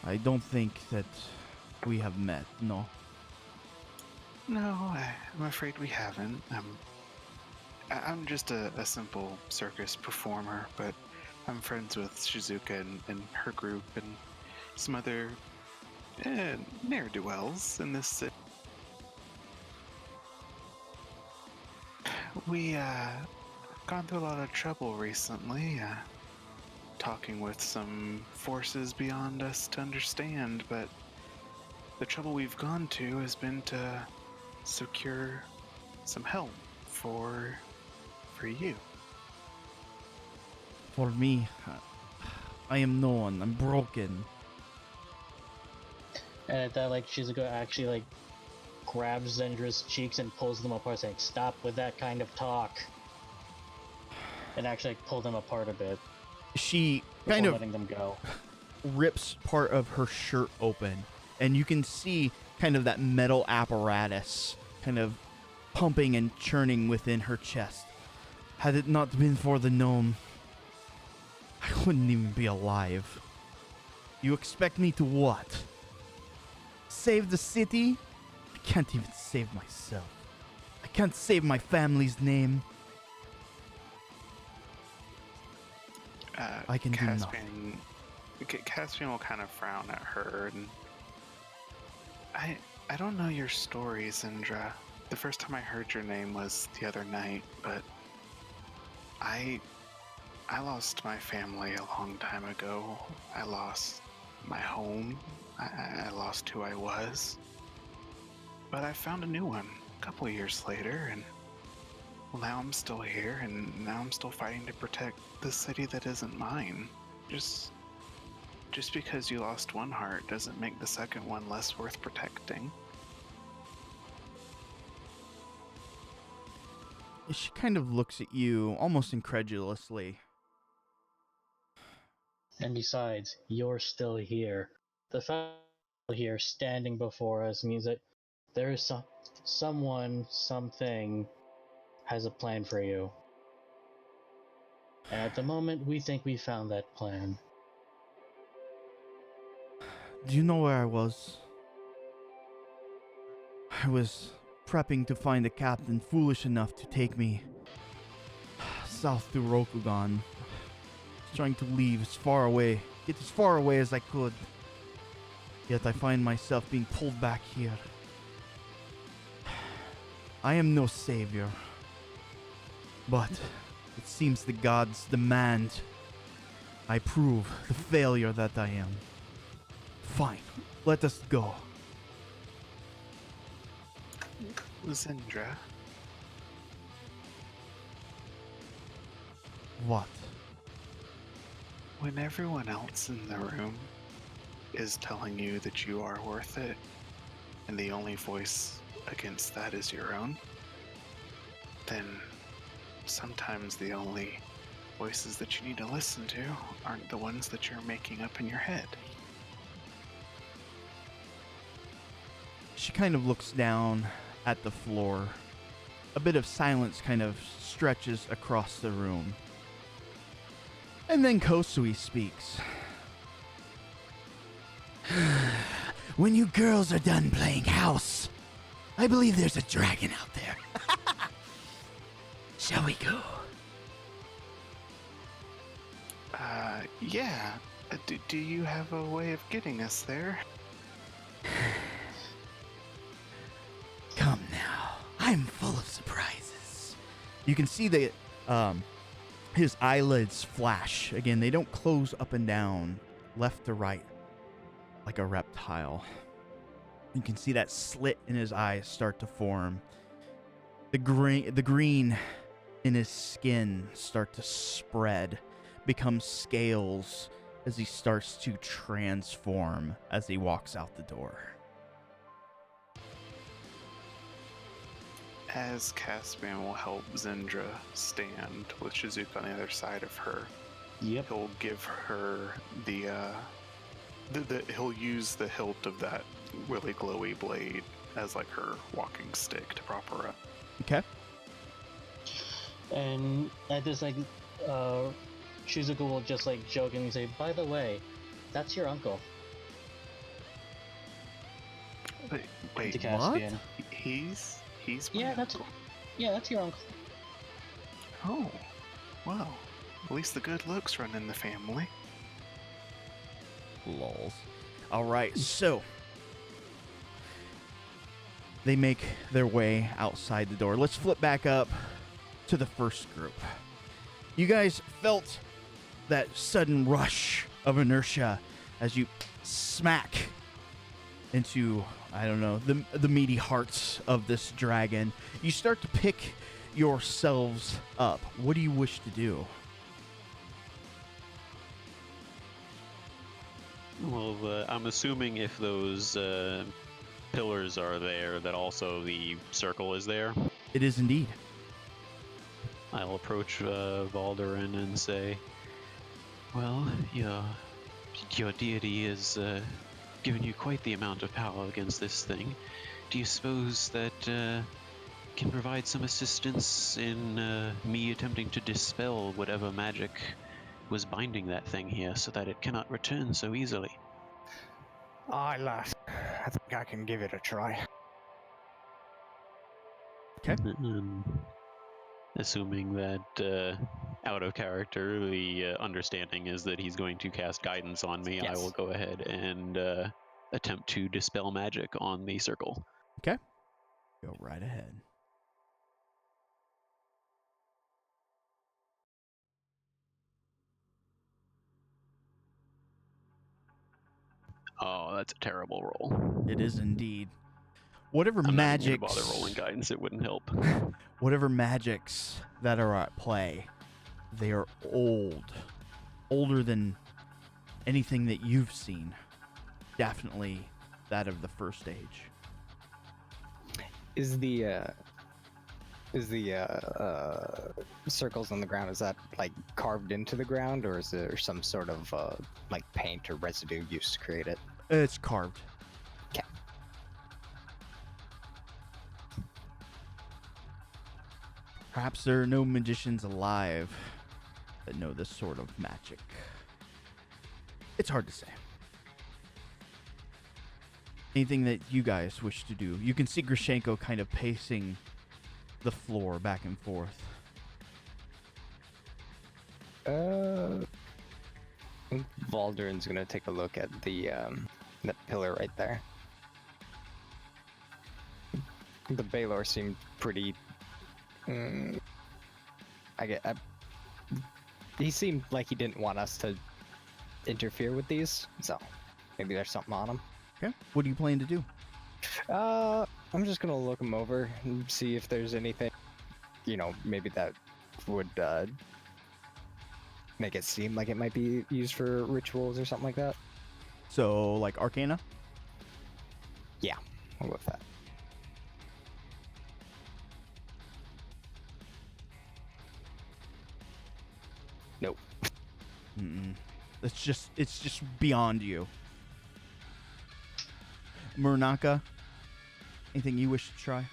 I don't think that we have met, no. No, I'm afraid we haven't. I'm just a simple circus performer, but I'm friends with Shizuka and her group and some other ne'er-do-wells in this city. We gone through a lot of trouble recently, talking with some forces beyond us to understand, but the trouble we've gone to has been to secure some help for you. For me, I am no one. I'm broken. And at that, like, Shizuka actually, like, grabs Zendra's cheeks and pulls them apart, saying, "Stop with that kind of talk." And actually, like, pull them apart a bit. She kind of letting them go. Rips part of her shirt open, and you can see kind of that metal apparatus kind of pumping and churning within her chest. Had it not been for the gnome, I wouldn't even be alive. You expect me to what? Save the city? I can't even save myself. I can't save my family's name. I can do nothing. Caspian will kind of frown at her, and I don't know your story, Zindra. The first time I heard your name was the other night, but I lost my family a long time ago. I lost my home. I lost who I was. But I found a new one a couple of years later, and well, now I'm still here, and now I'm still fighting to protect the city that isn't mine. Just because you lost one heart doesn't make the second one less worth protecting. She kind of looks at you almost incredulously. And besides, you're still here. The fact that you're here standing before us means that there is someone, something has a plan for you. And at the moment, we think we found that plan. Do you know where I was? I was prepping to find a captain foolish enough to take me south to Rokugan. Trying to leave as far away, get as far away as I could. Yet I find myself being pulled back here. I am no savior. But it seems the gods demand I prove the failure that I am. Fine, let us go. Zindra. What? When everyone else in the room is telling you that you are worth it, and the only voice against that is your own, then sometimes the only voices that you need to listen to aren't the ones that you're making up in your head. She kind of looks down at the floor. A bit of silence kind of stretches across the room. And then Kosui speaks. When you girls are done playing house, I believe there's a dragon out there. Shall we go? Yeah. Do you have a way of getting us there? Come now. I'm full of surprises. You can see that his eyelids flash. Again, they don't close up and down, left to right, like a reptile. You can see that slit in his eyes start to form. The green in his skin start to spread, become scales as he starts to transform as he walks out the door. As Caspian will help Zindra stand with Shizuka on the other side of her, he'll give her he'll use the hilt of that really glowy blade as like her walking stick to prop her up. Okay. And at this, Shizuka will just jokingly say, "By the way, that's your uncle." Wait, to Caspian. He's yeah, that's your uncle. Oh, well, at least the good looks run in the family. Lols. All right, so they make their way outside the door. Let's flip back up to the first group. You guys felt that sudden rush of inertia as you smack into, I don't know, the meaty hearts of this dragon. You start to pick yourselves up. What do you wish to do? Well, I'm assuming if those pillars are there, that also the circle is there. It is indeed. I'll approach Valderin and say, "Well, your deity has given you quite the amount of power against this thing. Do you suppose that can provide some assistance in me attempting to dispel whatever magic was binding that thing here so that it cannot return so easily. Aye, lass. I think I can give it a try. Okay. Assuming that out of character, the understanding is that he's going to cast guidance on me, I Yes. will go ahead and attempt to dispel magic on the circle. Okay. Go right ahead. Oh, that's a terrible roll. It is indeed. Whatever I'm not even magics, gonna bother rolling guidance, it wouldn't help. whatever magics that are at play, they are old. Older than anything that you've seen. Definitely that of the first age. Is the circles on the ground, is that like carved into the ground, or is there some sort of like paint or residue used to create it? It's carved. Okay. Perhaps there are no magicians alive that know this sort of magic. It's hard to say. Anything that you guys wish to do? You can see Grushenko kind of pacing the floor back and forth. I think Valdurin's gonna take a look at the that pillar right there. The Balor seemed pretty. He seemed like he didn't want us to interfere with these, so maybe there's something on him. Okay. What do you plan to do? I'm just gonna look him over and see if there's anything, maybe that would make it seem like it might be used for rituals or something like that. So, like Arcana? Yeah, I'll go with that. Nope. Mm-mm. It's just beyond you. Muranaka, anything you wish to try?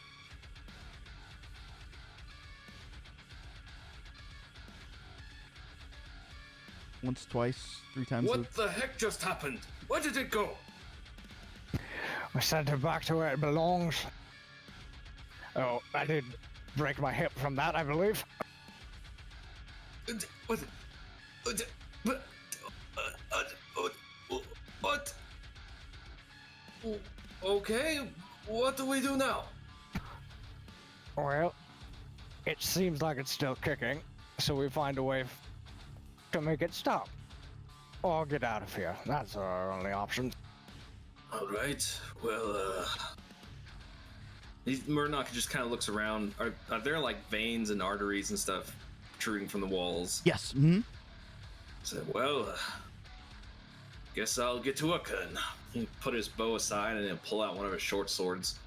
Once, twice, 3 times. What the heck just happened? Where did it go? I sent it back to where it belongs. Oh, I did break my hip from that, I believe. What? Okay, what do we do now? Well, it seems like it's still kicking, so we find a way to make it stop. Or get out of here. That's our only option. Alright, well, Murdoch just kind of looks around. Are there like veins and arteries and stuff protruding from the walls? Yes. Mm-hmm. So, well, guess I'll get to work then. He put his bow aside and then pull out one of his short swords,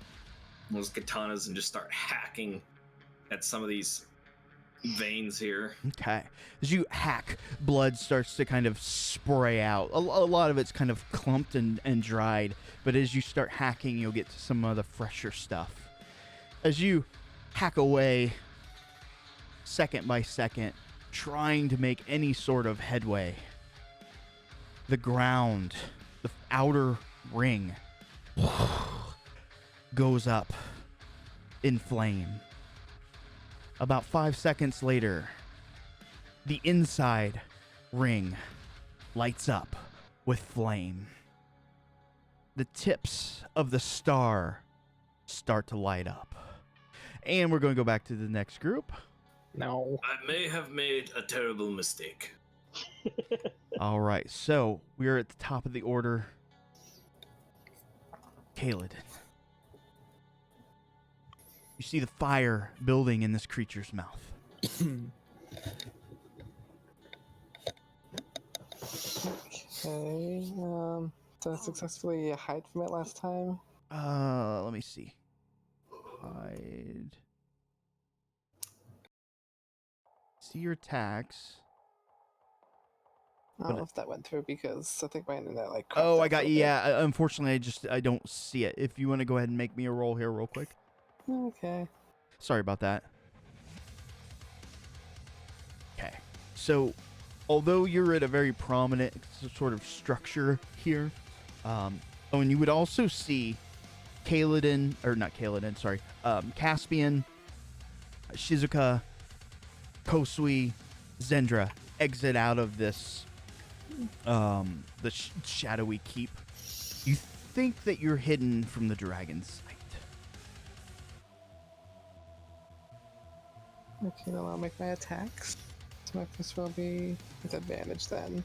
one of his katanas, and just start hacking at some of these veins here. Okay. As you hack, blood starts to kind of spray out. A lot of it's kind of clumped and dried, but as you start hacking, you'll get to some of the fresher stuff. As you hack away, second by second, trying to make any sort of headway, the ground, the outer ring, goes up in flame. About 5 seconds later, the inside ring lights up with flame. The tips of the star start to light up. And we're going to go back to the next group. No. I may have made a terrible mistake. All right, so we're at the top of the order. Caeladon. You see the fire building in this creature's mouth. Okay, did I successfully hide from it last time? Let me see. Hide. See your attacks. I don't know if that went through because I think my internet like. Oh, I got you. Yeah, unfortunately, I don't see it. If you want to go ahead and make me a roll here real quick. Okay. Sorry about that. Okay. So, although you're at a very prominent sort of structure here, and you would also see Caspian, Shizuka, Kosui, Zendra exit out of this, the shadowy keep. You think that you're hidden from the dragon's sight. Okay, then I'll make my attacks. So my first will be with advantage then.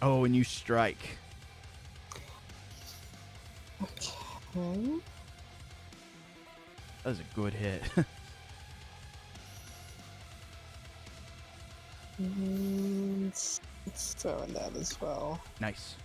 Oh, and you strike. Okay. That was a good hit. Let's throw in that as well. Nice.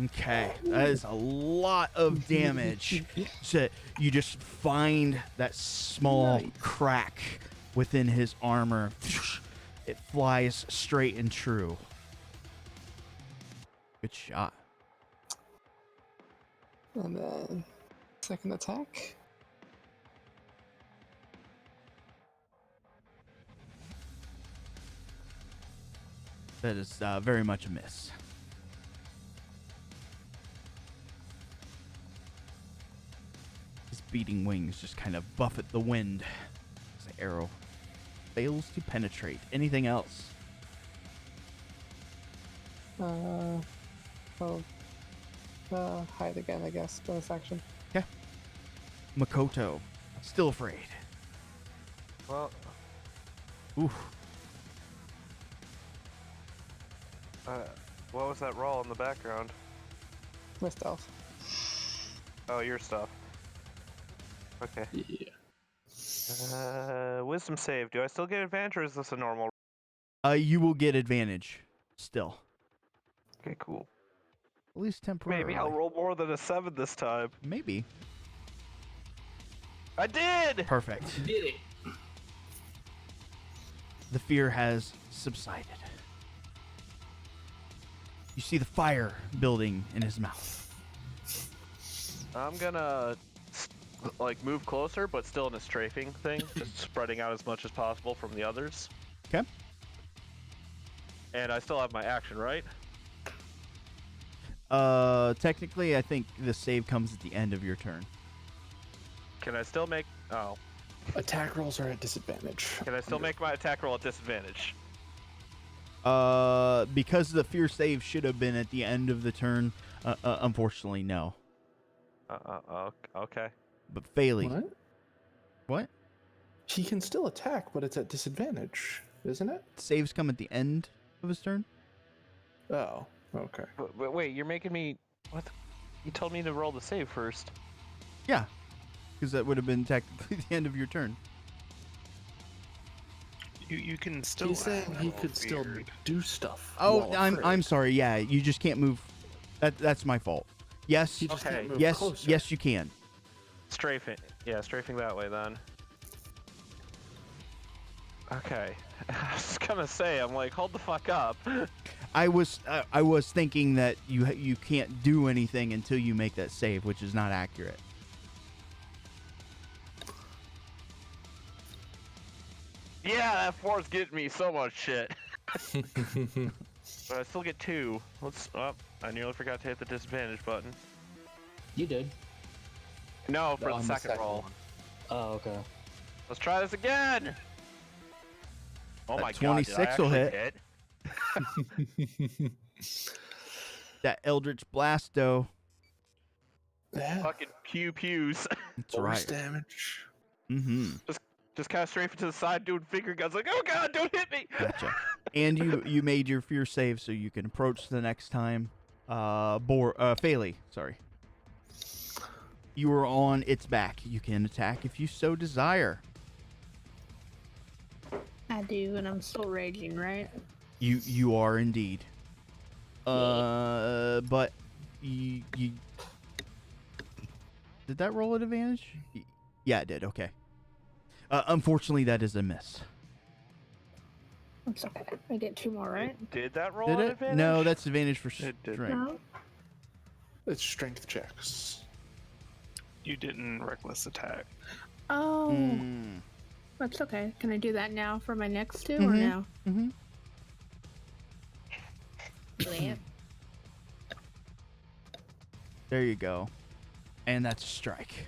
Okay, that is a lot of damage. So you just find that small crack within his armor. It flies straight and true. Good shot. And then second attack. That is very much a miss. His beating wings just kind of buffet the wind as the arrow fails to penetrate. Anything else? Hide again, I guess. Bonus action. Okay. Makoto, still afraid. Well, Oof. what was that roll in the background? My stealth. Oh, your stuff. Okay. Yeah. Wisdom save. Do I still get advantage, or is this a normal? You will get advantage still. Okay, cool. At least temporarily. Maybe I'll roll more than a 7 this time. Maybe. I did! Perfect. Did it. The fear has subsided. You see the fire building in his mouth. I'm gonna like move closer, but still in a strafing thing, just spreading out as much as possible from the others. Okay. And I still have my action, right? Technically, I think the save comes at the end of your turn. Can I still make? Oh. Attack rolls are at disadvantage. Can I still make my attack roll at disadvantage? Because the fear save should have been at the end of the turn. Unfortunately, no. Okay. But Faley. What? What? He can still attack, but it's at disadvantage, isn't it? Saves come at the end of his turn. Oh, okay. But wait, you're making me. What? You told me to roll the save first. Yeah, because that would have been technically the end of your turn. You can still. He's saying he act could still weird. do stuff. Oh, while I'm afraid. sorry. Yeah, you just can't move. That's my fault. Yes. He just can't move Yes. closer. Yes, you can. Strafing. Yeah, strafing that way then. Okay. I was gonna say, I'm like, hold the fuck up. I was thinking that you can't do anything until you make that save, which is not accurate. Yeah, that 4's getting me so much shit. But I still get 2. Let's. Oh, I nearly forgot to hit the disadvantage button. You did. No, for the on second roll. one. Oh, okay. Let's try this again. Oh That my god! 26 will did I hit. actually That Eldritch Blast, though. Yeah. Fucking pews. That's Force right. damage. Mm-hmm. Just kind of straight to the side, doing finger guns. Like, oh god, don't hit me. Gotcha. And you made your fear save, so you can approach the next time. Faley, sorry. You are on its back. You can attack if you so desire. I do, and I'm still raging, right? You are indeed. But you Did that roll at advantage? Yeah, it did. Okay. Unfortunately, that is a miss. It's okay. I get 2 more, right? Did that roll Did an it? advantage? No, that's advantage for It did. strength. No. It's strength checks. You didn't reckless attack. Oh, Mm. that's okay. Can I do that now for my next 2 or Mhm. now? Mm-hmm. Brilliant. There you go. And that's a strike.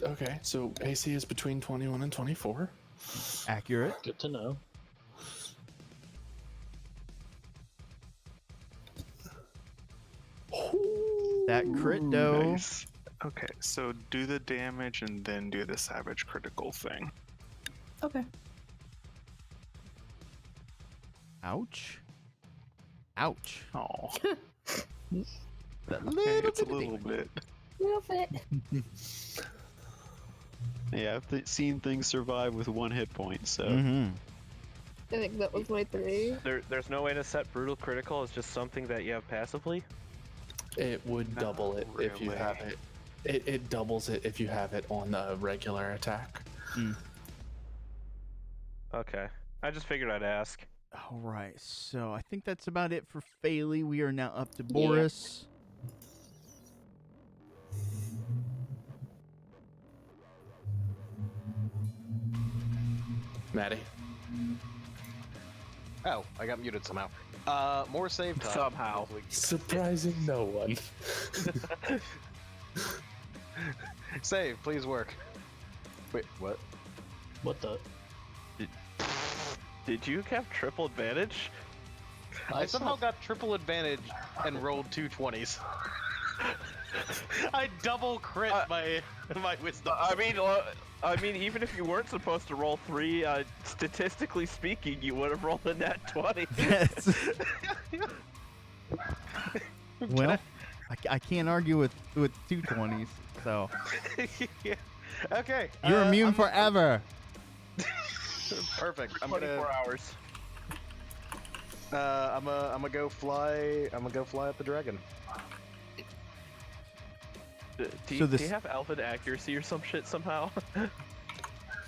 Okay, so AC is between 21 and 24. Accurate. Good to know. That crit dough. Nice. Okay, so do the damage and then do the savage critical thing. Okay. Ouch. Ouch. Oh, That it's a little bit. Little bit. Yeah, I've seen things survive with 1 hit point, so. Mm-hmm. I think that was my 3. There's no way to set brutal critical. It's just something that you have passively. It would Not double it if you really. have it. It doubles it if you have it on the regular attack. Okay. I just figured I'd ask. All right, so I think that's about it for Faley. We are now up to Boris. Maddie. Oh, I got muted somehow. More save time. Somehow. Surprising no one. Save, please work. Wait, what? What the? Did you have triple advantage? I somehow got triple advantage and rolled 2 20s. I double crit my wisdom. I mean, even if you weren't supposed to roll 3, statistically speaking, you would have rolled a net 20. Well, I can't argue with 2 20s, so. Yeah. Okay. You're immune forever. Perfect. I'm 24 gonna. hours. I'm gonna go fly. I'm gonna go fly at the dragon. Do So you have elven accuracy or some shit somehow?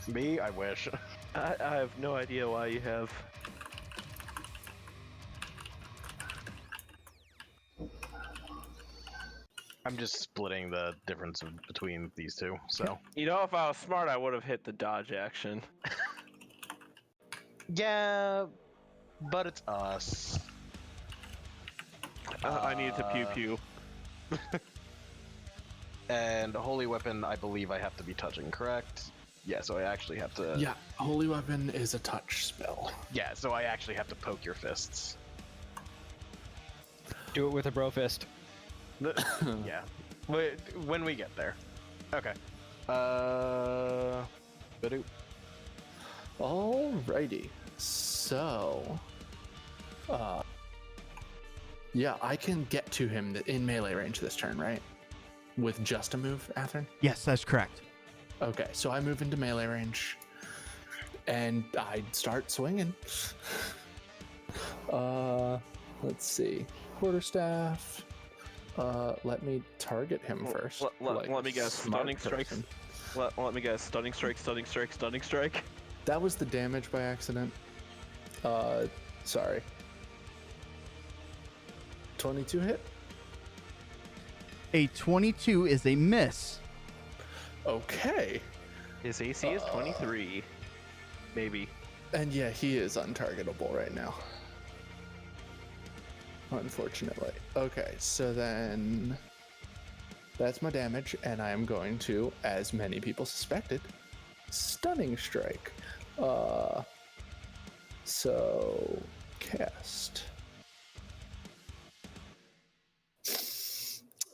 Me? I wish. I have no idea why you have. I'm just splitting the difference between these two. So. You know, if I was smart, I would have hit the dodge action. Yeah, but it's us. I needed to pew pew. And holy weapon, I believe I have to be touching, correct? Yeah, so I actually have to. Yeah, holy weapon is a touch spell. Yeah, so I actually have to poke your fists. Do it with a bro fist. Yeah, when we get there. Okay. Badoo. Alrighty. So, yeah, I can get to him in melee range this turn, right? With just a move, Atherin? Yes, that's correct. Okay, so I move into melee range, and I start swinging. Let's see. Quarterstaff. Let me target him first. Let me guess. smart Stunning strikes. person. Let me guess. Stunning strike. Stunning strike. Stunning strike. That was the damage by accident. Sorry. 22 hit? A 22 is a miss. Okay. His AC is 23. Maybe. And yeah, he is untargetable right now. Unfortunately. Okay, so then that's my damage, and I am going to, as many people suspected, Stunning Strike. So cast.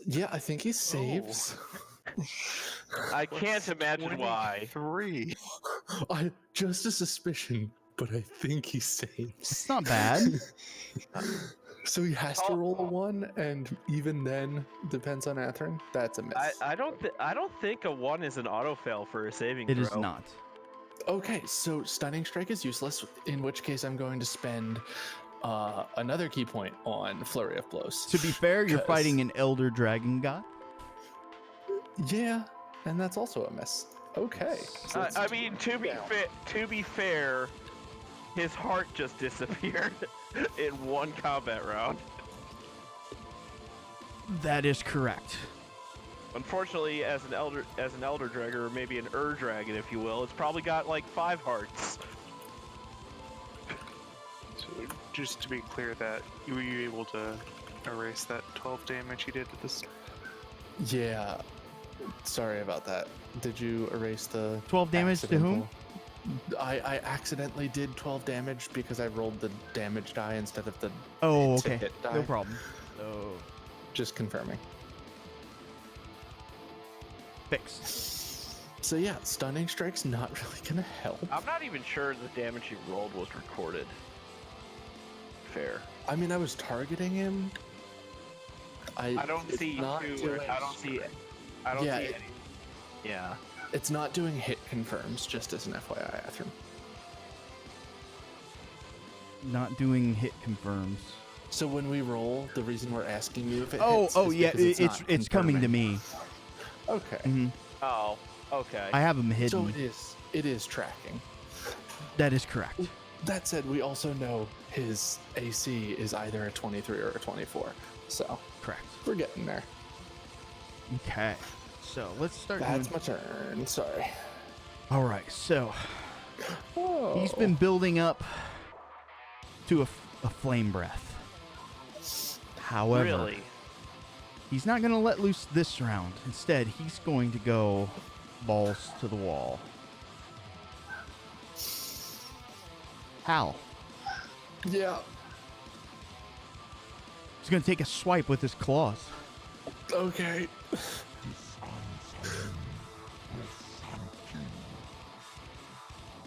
Yeah, I think he saves. I can't imagine why. 3. I just a suspicion, but I think he saves. It's not bad. So he has to roll a 1, and even then, depends on Atherin. That's a miss. I don't think a 1 is an auto fail for a saving It throw. is not. Okay, so Stunning Strike is useless, in which case I'm going to spend another key point on Flurry of Blows. To be fair, you're 'Cause- fighting an elder dragon god. Yeah, and that's also a miss. Okay. So that's I mean, to be fair, his heart just disappeared in one combat round. That is correct. Unfortunately, as an elder dragon, or maybe an dragon, if you will, it's probably got like 5 hearts. So just to be clear, that were you able to erase that 12 damage he did to this? Yeah. Sorry about that. Did you erase the 12 damage to whom? I accidentally did 12 damage because I rolled the damage die instead of the okay. hit die. No problem. So just confirming. Fix. So yeah, stunning strike's not really gonna help. I'm not even sure the damage he rolled was recorded. Fair. I mean, I was targeting him. I don't see two. I don't see any. Yeah. It's not doing hit confirms, just as an FYI, Athram. Not doing hit confirms. So when we roll, the reason we're asking you if it hits is yeah, because it's coming to me. Okay. Mm-hmm. Oh, okay. I have them hidden. So it is tracking. That is correct. That said, we also know his AC is either a 23 or a 24. So correct. We're getting there. Okay. So let's start. That's my turn. Sorry. All right. So he's been building up to a flame breath. However, really? He's not going to let loose this round. Instead, he's going to go balls to the wall. Hal. Yeah. He's going to take a swipe with his claws. Okay.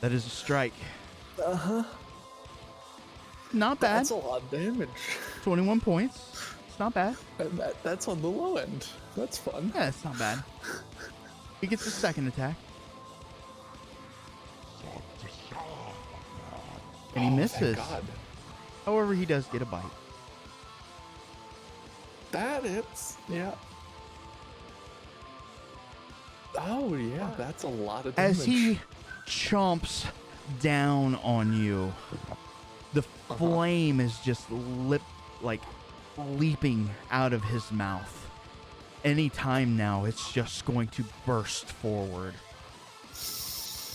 That is a strike. Uh-huh. Not bad. That's a lot of damage. 21 points. It's not bad. And that's on the low end. That's fun. Yeah, it's not bad. He gets a second attack. And he misses. Thank God. However, he does get a bite. That hits. Yeah. Oh, yeah. That's a lot of damage. As he chomps down on you, the flame is just leaping out of his mouth. Any time now, it's just going to burst forward.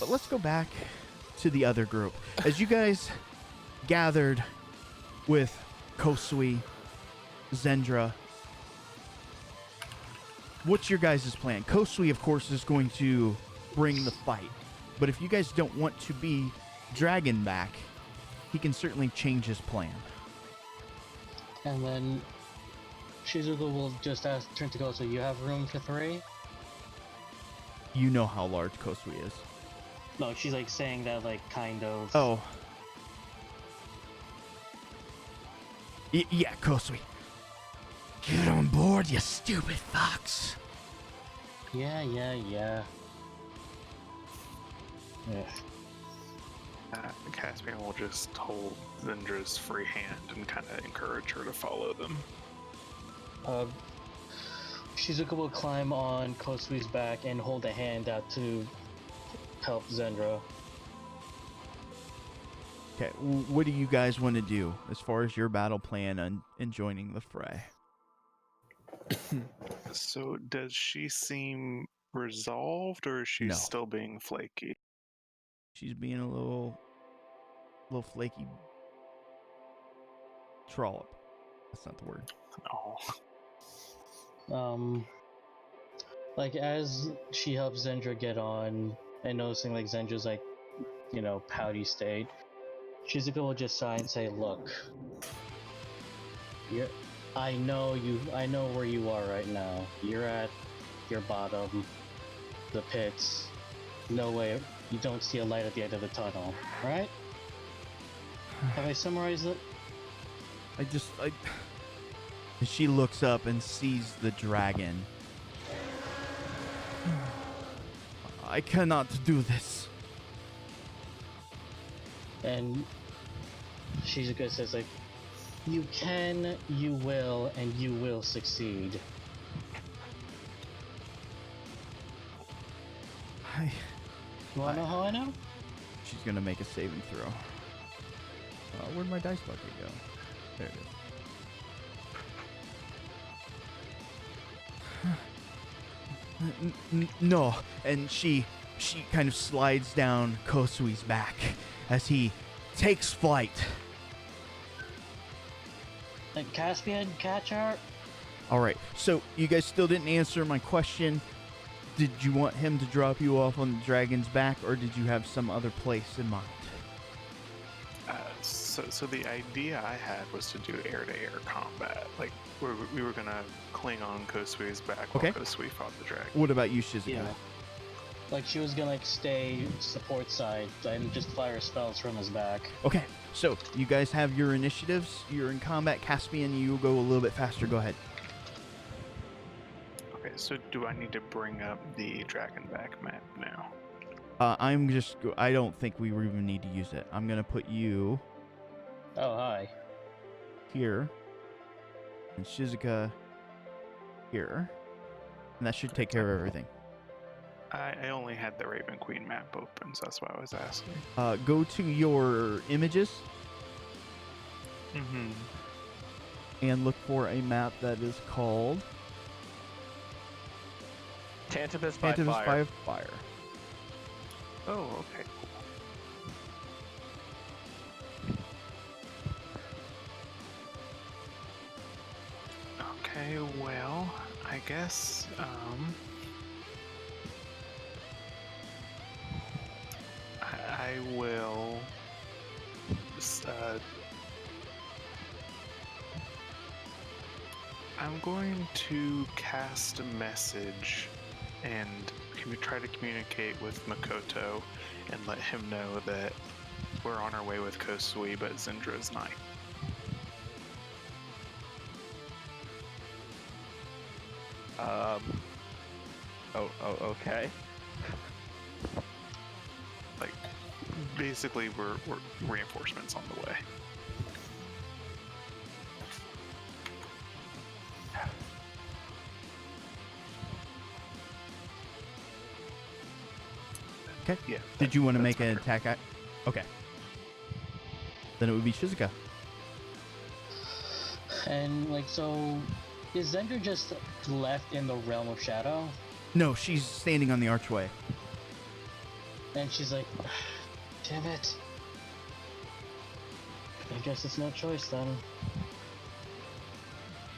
But let's go back to the other group. As you guys gathered with Kosui, Zendra, what's your guys' plan? Kosui, of course, is going to bring the fight. But if you guys don't want to be dragon back, he can certainly change his plan. And then Shizuka will just turn to Kosui, you have room for 3? You know how large Kosui is. No, she's like saying that like kind of... Oh. Yeah, Kosui. Get on board, you stupid fox. Yeah. Caspian will just hold Zendra's free hand and kind of encourage her to follow them. Shizuka will climb on Kosui's back and hold a hand out to help Zendra. Okay, what do you guys want to do as far as your battle plan and joining the fray? So does she seem resolved, or is she No. still being flaky? She's being a little flaky trollop. That's not the word. Oh. Like as she helps Zendra get on and noticing like Zendra's like, pouty state, Shizuka will just sigh and say, look, I know where you are right now. You're at your bottom, the pits. No way, you don't see a light at the end of the tunnel, right? Have I summarized it? She looks up and sees the dragon. I cannot do this. And Shizuka says like, you can, you will, and you will succeed. You wanna know how I know? She's gonna make a saving throw. Where'd my dice bucket go? There it is. No, and she kind of slides down Kosui's back as he takes flight. Like Caspian, catch her. All right, so you guys still didn't answer my question. Did you want him to drop you off on the dragon's back, or did you have some other place in mind? So the idea I had was to do air-to-air combat. Like, we were gonna cling on Kosui's back while Kosui fought the dragon. What about you, Shizuka? Yeah. Like she was gonna like stay support side and just fire spells from his back. Okay, so you guys have your initiatives. You're in combat. Caspian, you go a little bit faster. Go ahead. Okay, so do I need to bring up the dragon back map now? I don't think we even need to use it. I'm gonna put you Oh, hi. here, and Shizuka here, and that should take care of everything. I only had the Raven Queen map open, so that's why I was asking. Go to your images Mm-hmm. and look for a map that is called Tantabus by Tantabus Fire. by Fire. Oh, okay. Okay, well, I guess, I will, I'm going to cast a message and try to communicate with Makoto and let him know that we're on our way with Kosui, but Zendra's not. Okay. Like, basically, we're reinforcements on the way. Okay. Yeah. Did you want to make an attack? Okay. Then it would be Shizuka. And like, so is Zendra just left in the realm of shadow? No, she's standing on the archway. And she's like, damn it. I guess it's no choice then.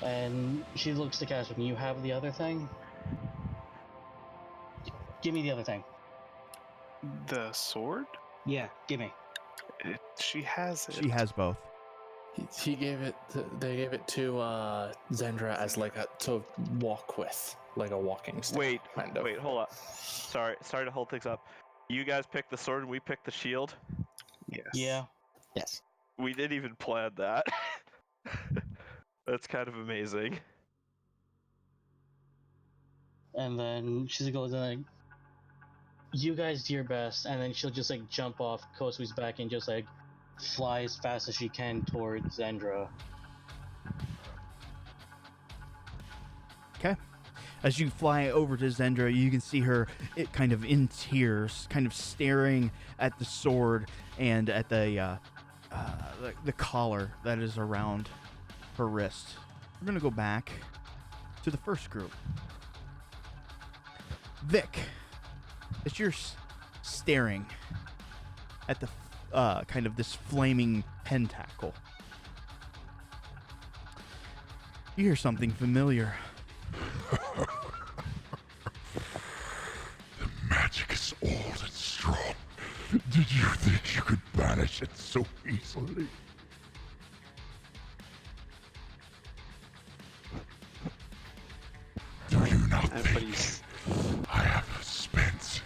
And she looks to Caspian. You have the other thing? Give me the other thing. The sword? Yeah, give me. She has it. She has both. He gave it. They gave it to Zendra as like to walk with, like a walking stick. Wait, kind of. wait, hold up. Sorry to hold things up. You guys picked the sword and we picked the shield? Yes. Yeah. Yes. We didn't even plan that. That's kind of amazing. And then she's goes like, you guys do your best, and then she'll just like jump off Kosui's back and just like fly as fast as she can towards Zendra. Okay. As you fly over to Zendra, you can see her kind of in tears, kind of staring at the sword and at the collar that is around her wrist. We're gonna go back to the first group. Vic, as you're staring at the kind of this flaming pentacle, you hear something familiar. The magic is old and strong. Did you think you could banish it so easily? Do you not think I have spent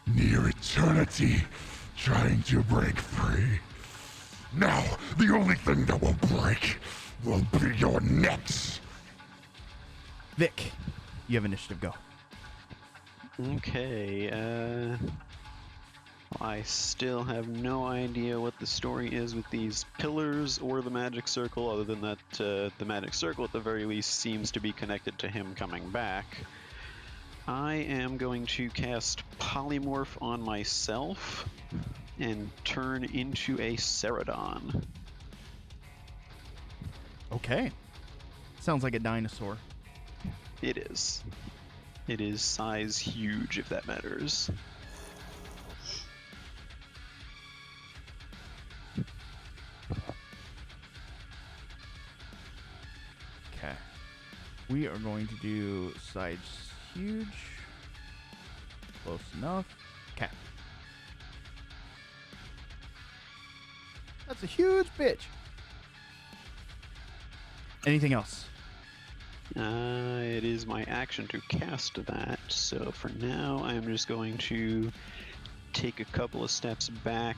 near eternity trying to break free? Now, the only thing that will break will be your necks. Vic, you have initiative, go. Okay, I still have no idea what the story is with these pillars or the magic circle, other than that the magic circle at the very least seems to be connected to him coming back. I am going to cast Polymorph on myself and turn into a Ceradon. Okay. Sounds like a dinosaur. It is. It is size huge, if that matters. Okay. We are going to do size huge. Close enough. Okay. That's a huge bitch. Anything else? It is my action to cast that, so for now I'm just going to take a couple of steps back.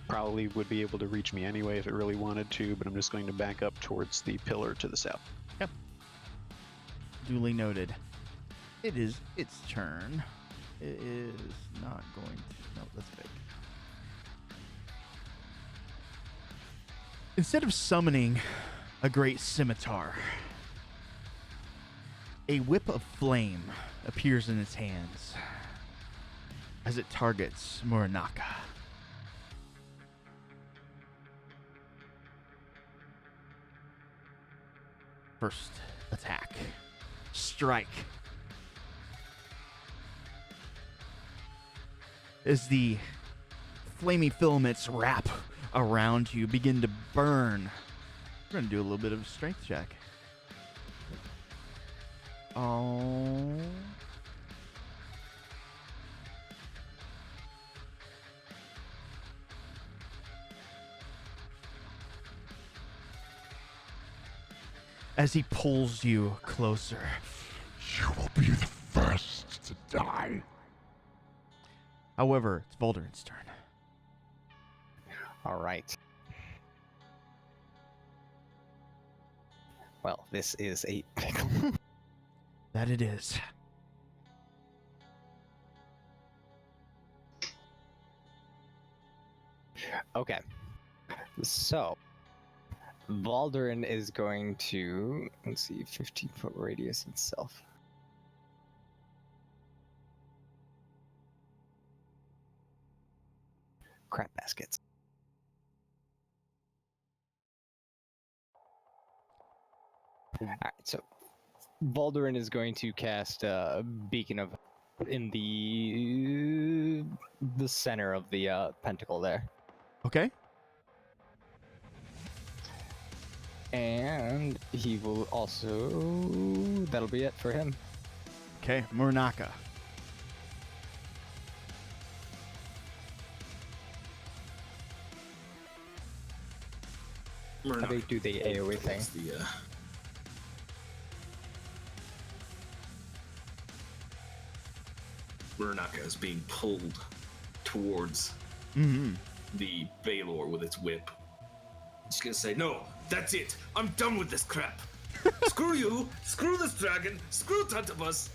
Probably would be able to reach me anyway if it really wanted to, but I'm just going to back up towards the pillar to the south. Yep. Duly noted. It is its turn. It is not going to... No, that's big. Instead of summoning a great scimitar, a whip of flame appears in its hands as it targets Muranaka. First attack. Strike. As the flaming filaments wrap around you, begin to burn. We're going to do a little bit of a strength check. Oh. As he pulls you closer. You will be the first to die. However, it's Voldurin's turn. All right. Well, this is a pickle. That it is. Okay. So, Valdurin is going to, let's see, 15-foot radius itself. Crap baskets. Alright, so Valdurin is going to cast a beacon of in the center of the pentacle there. Okay. And he will also... That'll be it for him. Okay, Muranaka. How do they do the AoE thing? Muranaka is being pulled towards the Valor with its whip. She's gonna say, "No, that's it. I'm done with this crap. Screw you. Screw this dragon. Screw Tantabus.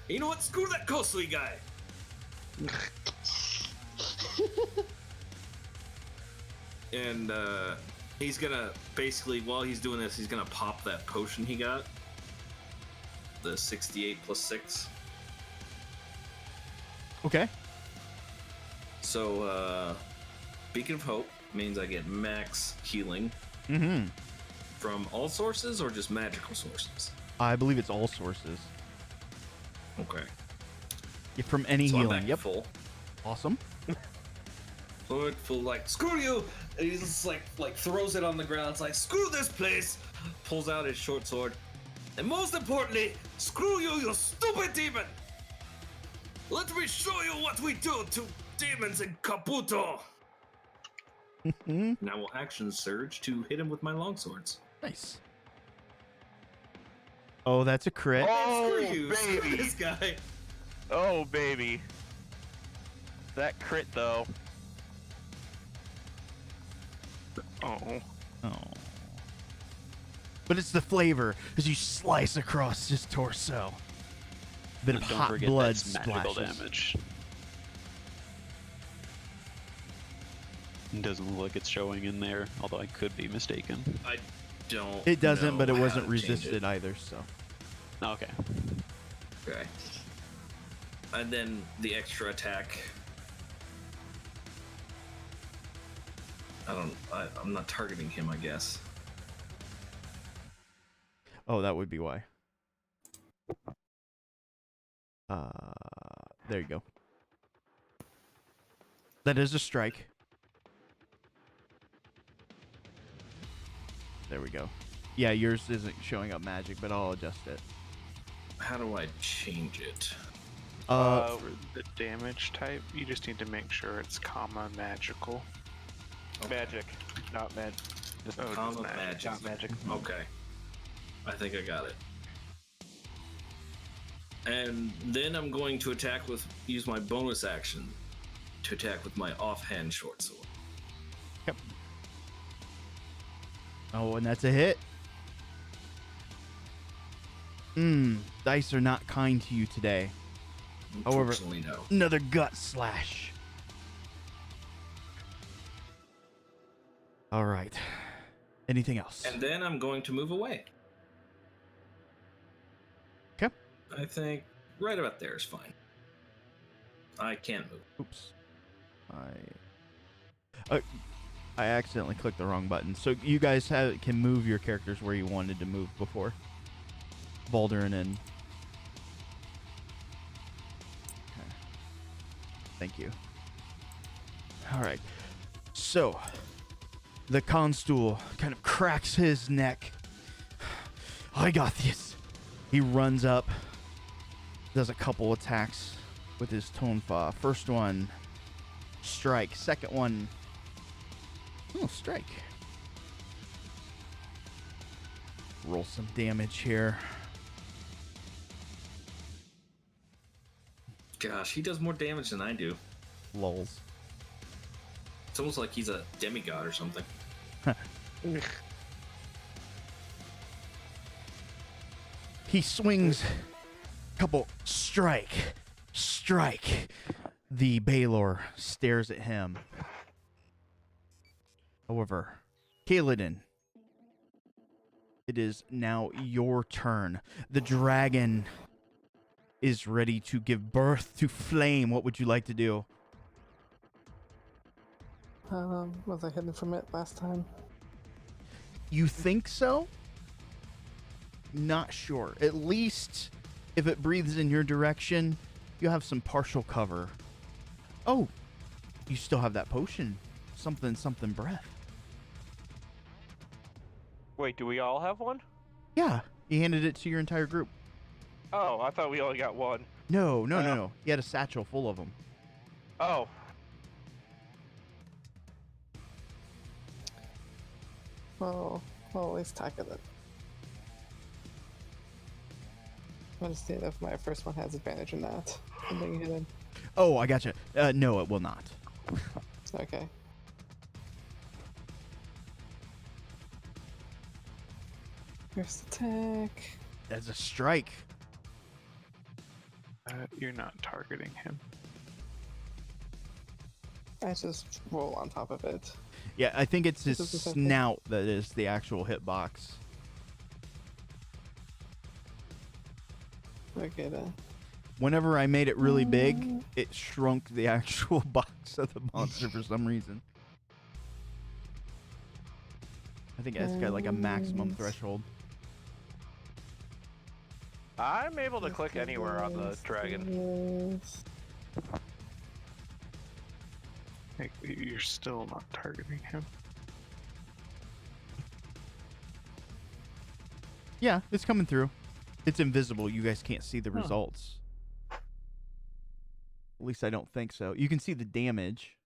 You know what? Screw that Kosui guy." And he's gonna basically, while he's doing this, he's gonna pop that potion he got. The 68 plus 6. Okay. So, Beacon of Hope means I get max healing. From all sources or just magical sources? I believe it's all sources. Okay. Yeah, from any so healing. I'm back Yep. full. Awesome. So full, like, screw you! And he just like throws it on the ground. It's like, screw this place! Pulls out his short sword. And most importantly, screw you, you stupid demon! Let me show you what we do to demons in Kabuto! Now will action surge to hit him with my longswords. Nice. Oh, that's a crit. Oh, screw you, baby. screw this guy. Oh, baby. That crit, though. Oh. Oh. But it's the flavor as you slice across his torso. A bit of And don't hot forget blood that's magical splashes. damage. It doesn't look like it's showing in there, although I could be mistaken. I don't. It doesn't, know but it how wasn't to change resisted it. either, so. Okay. Okay. And then the extra attack. I'm not targeting him, I guess. Oh, that would be why. There you go. That is a strike. There we go. Yeah, yours isn't showing up magic, but I'll adjust it. How do I change it? For the damage type, you just need to make sure it's comma magical. Okay. Magic, not mag. Just Comma magic. Not magic. Okay. I think I got it. And then I'm going to use my bonus action to attack with my offhand short sword. Yep. Oh, and that's a hit. Dice are not kind to you today. However, Unfortunately, no. another gut slash. All right. Anything else? And then I'm going to move away. Okay. I think right about there is fine. I can't move. Oops. I accidentally clicked the wrong button. So you guys can move your characters where you wanted to move before. Baldwin and... Okay. Thank you. All right. So, the constable kind of cracks his neck. I got this. He runs up, does a couple attacks with his tonfa. First one, strike. Second one, strike. Roll some damage here. Gosh, he does more damage than I do. Lulz. It's almost like he's a demigod or something. He swings couple strike. The Balor stares at him. However, Kaladin, it is now your turn. The dragon is ready to give birth to flame. What would you like to do? Was I hidden from it last time? You think so? Not sure. At least if it breathes in your direction, you have some partial cover. Oh, you still have that potion. Something breath. Wait, do we all have one? Yeah, he handed it to your entire group. Oh, I thought we only got one. No. He had a satchel full of them. Oh. Well, at least tack it. I just see if my first one has advantage or not. I'm being hidden. Oh, I gotcha. No, it will not. Okay. First attack. That's a strike. You're not targeting him. I just roll on top of it. Yeah, I think it's his This is the same thing. snout that is the actual hitbox. Okay then. Whenever I made it really big, it shrunk the actual box of the monster for some reason. I think it's got like a maximum threshold. I'm able to click anywhere on the dragon. You're still not targeting him. Yeah, it's coming through. It's invisible. You guys can't see the results. At least I don't think so. You can see the damage.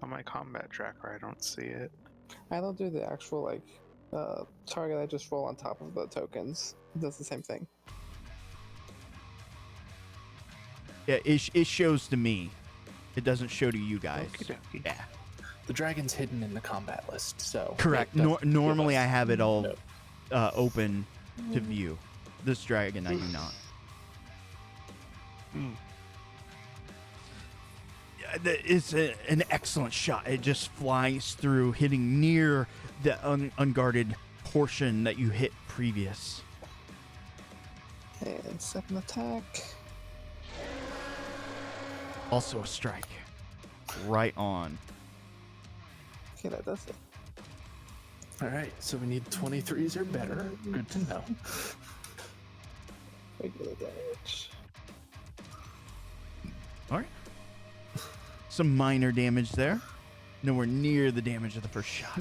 On my combat tracker, I don't see it. I don't do the actual target. I just roll on top of the tokens. It does the same thing. Yeah, it shows to me. It doesn't show to you guys. Okey-dokey. Yeah. The dragon's hidden in the combat list, so... Correct. it doesn't Normally give I us- have it all No. open to view. This dragon I do not. Yeah, it's an excellent shot. It just flies through, hitting near the unguarded portion that you hit previous. And second attack. Also a strike. Right on. Okay, that does it. All right, so we need 23s or better. Good to know. Regular damage. All right. Some minor damage there. Nowhere near the damage of the first shot.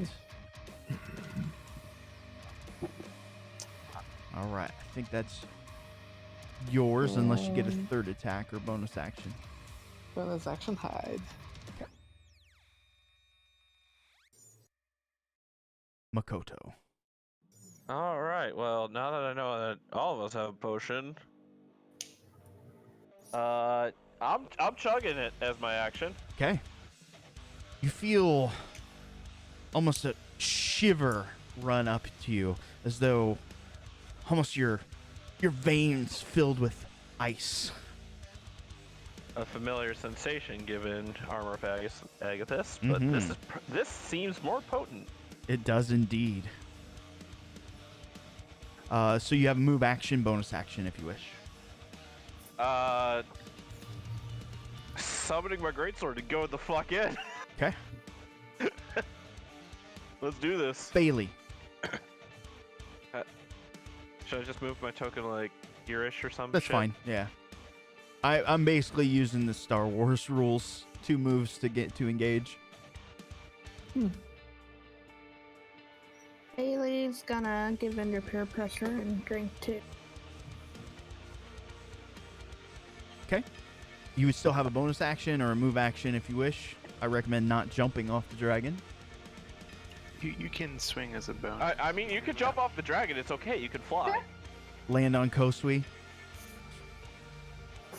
All right. I think that's yours unless you get a third attack or bonus action. Bonus action hide. Makoto. All right. Well, now that I know that all of us have a potion, I'm chugging it as my action. Okay. You feel almost a shiver run up to you, as though almost your veins filled with ice. A familiar sensation given armor of Agathis, but this seems more potent. It does indeed. So you have move action, bonus action if you wish. Summoning my greatsword to go the fuck in. Okay. Let's do this. Bailey. Should I just move my token like here-ish or something? That's fine, yeah. I'm basically using the Star Wars rules. 2 moves to get to engage. Bailey's gonna give in to peer pressure and drink too. Okay. You would still have a bonus action or a move action if you wish. I recommend not jumping off the dragon. You can swing as a bonus. I mean, you can jump off the dragon. It's okay. You can fly. Land on Kosui.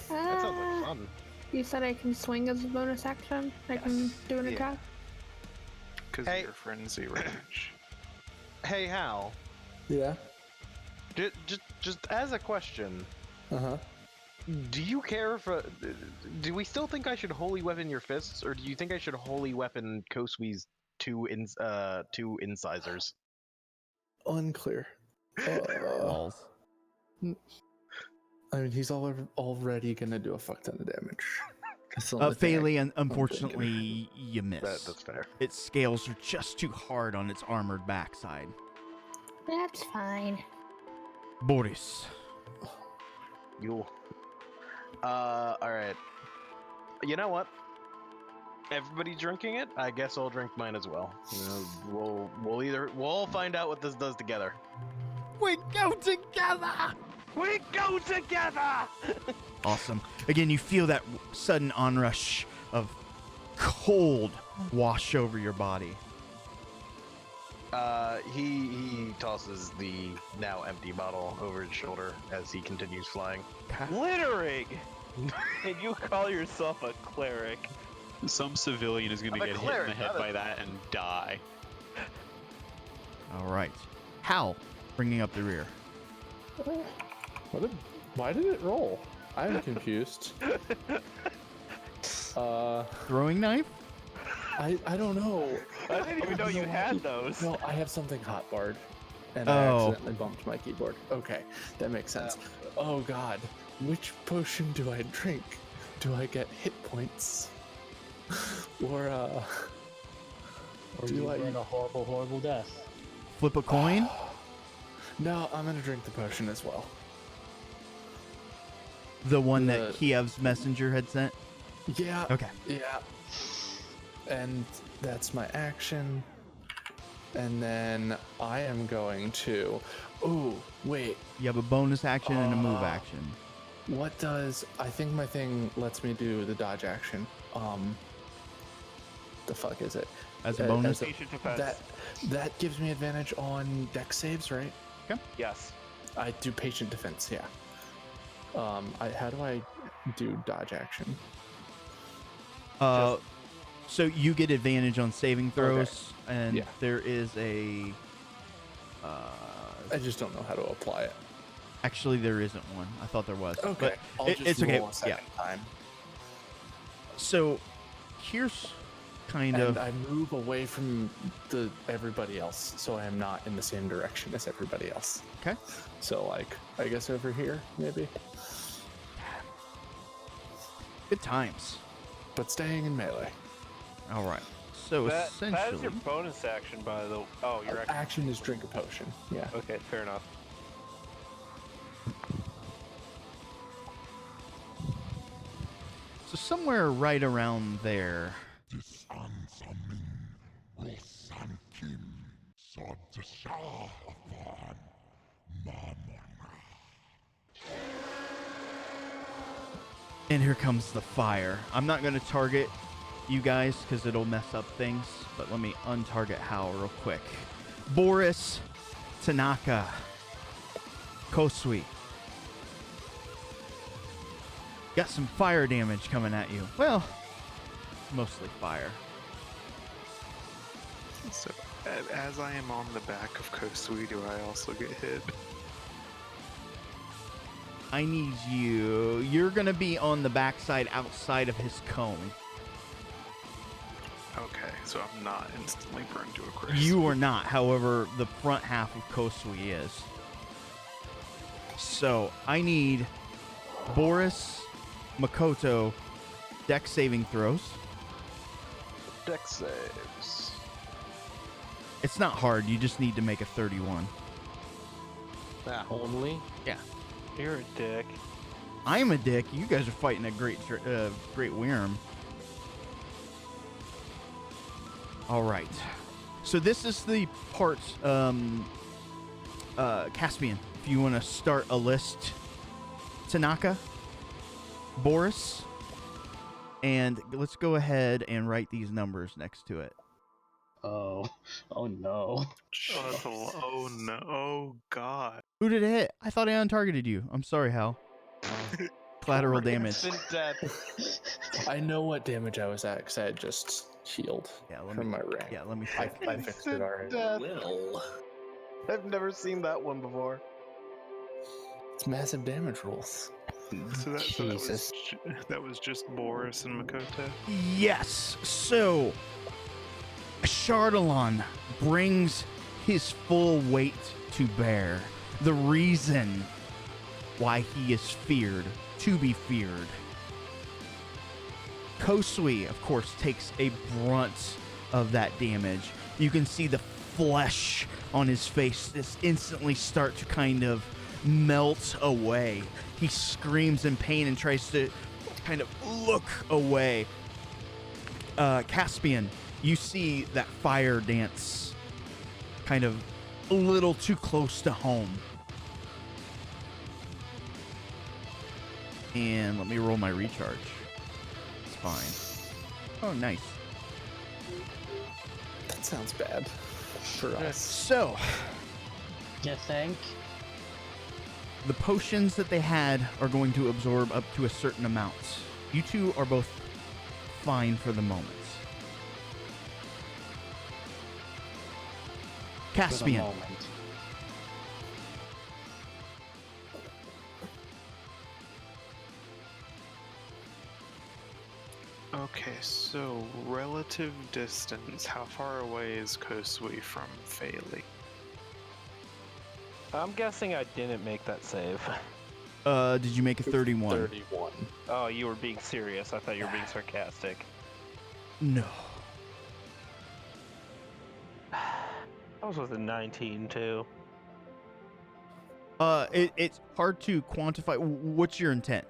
That sounds like fun. You said I can swing as a bonus action? I can do an attack? Because Hey. you're frenzy range. Hey, Hal. Yeah. Just as a question, Uh-huh. do you care if... do we still think I should holy weapon your fists, or do you think I should holy weapon Kosui's two incisors? Unclear. Balls. I mean, he's already gonna do a fuck ton of damage. That's the only thing Fairly, unfortunately, you miss. That's fair. Its scales are just too hard on its armored backside. That's fine. Boris. You. Alright. You know what? Everybody drinking it? I guess I'll drink mine as well. You know, we'll all find out what this does together. We go together! We go together! Awesome. Again, you feel that sudden onrush of cold wash over your body. He tosses the now empty bottle over his shoulder as he continues flying. Littering! And you call yourself a cleric? Some civilian is going to I'm a get hit cleric, in the head not a- by that and die. All right. Hal, bringing up the rear. Why did it roll? I'm confused. Throwing knife? I don't know. I didn't even know you had those. No, I have something hotbarred, and I accidentally bumped my keyboard. Okay, that makes sense. Oh god, which potion do I drink? Do I get hit points? Or Or do you I burn a horrible, horrible death. Flip a coin? No, I'm gonna drink the potion as well. The one The- that Kiev's messenger had sent? Yeah. Okay. Yeah. And that's my action. And then I am going to... Ooh, wait. You have a bonus action and a move action. What does... I think my thing lets me do the dodge action. The fuck is it? As a bonus? Patient defense. That gives me advantage on dex saves, right? Okay. Yes. I do patient defense, yeah. How do I do dodge action? So you get advantage on saving throws, and Yeah. there is a... I just don't know how to apply it. Actually, there isn't one. I thought there was. Okay, But I'll just it's okay. roll a second time. So here's kind And of... I move away from everybody else, so I am not in the same direction as everybody else. Okay. So, like, I guess over here, maybe? Good times. but staying in melee. All right. So That essentially, is your bonus action, by the. Oh, your action is drink a potion. Yeah. Okay, fair enough. so somewhere right around there. And here comes the fire. I'm not going to target you guys because it'll mess up things, but let me untarget Hal real quick. Boris, Tanaka, Kosui. Got some fire damage coming at you. Well, mostly fire. So, as I am on the back of Kosui, do I also get hit? I need you. You're going to be on the backside outside of his cone. Okay, so I'm not instantly burned to a crisp. You are not. However, the front half of Kosui is. So I need Boris, Makoto, dex saving throws. Dex saves. It's not hard. You just need to make a 31. Only? Yeah. You're a dick. I'm a dick. You guys are fighting a great worm. All right. So this is the part, Caspian, if you want to start a list. Tanaka, Boris, and let's go ahead and write these numbers next to it. Oh no. Oh no. Oh god. Who did it hit? I thought I untargeted you. I'm sorry, Hal. Collateral damage. Instant death. I know what damage I was at because I had just healed from my ring. Yeah, let me I fix fixed it already. Well, I've never seen that one before. It's massive damage rolls. So that was just Boris and Makoto? Yes. So Chardalon brings his full weight to bear. The reason why he is feared, to be feared. Kosui, of course, takes a brunt of that damage. You can see the flesh on his face just instantly start to kind of melt away. He screams in pain and tries to kind of look away. Caspian, you see that fire dance kind of a little too close to home. And let me roll my recharge. It's fine. Oh, nice. That sounds bad for us. So, You think? the potions that they had are going to absorb up to a certain amount. You two are both fine for the moment. Caspian. For the moment. Okay, so relative distance. How far away is Kosui from Phaley? I'm guessing I didn't make that save. Did you make a 31? 31. Oh, you were being serious. I thought you were being sarcastic. No. I was with a 19 too. It's hard to quantify. What's your intent?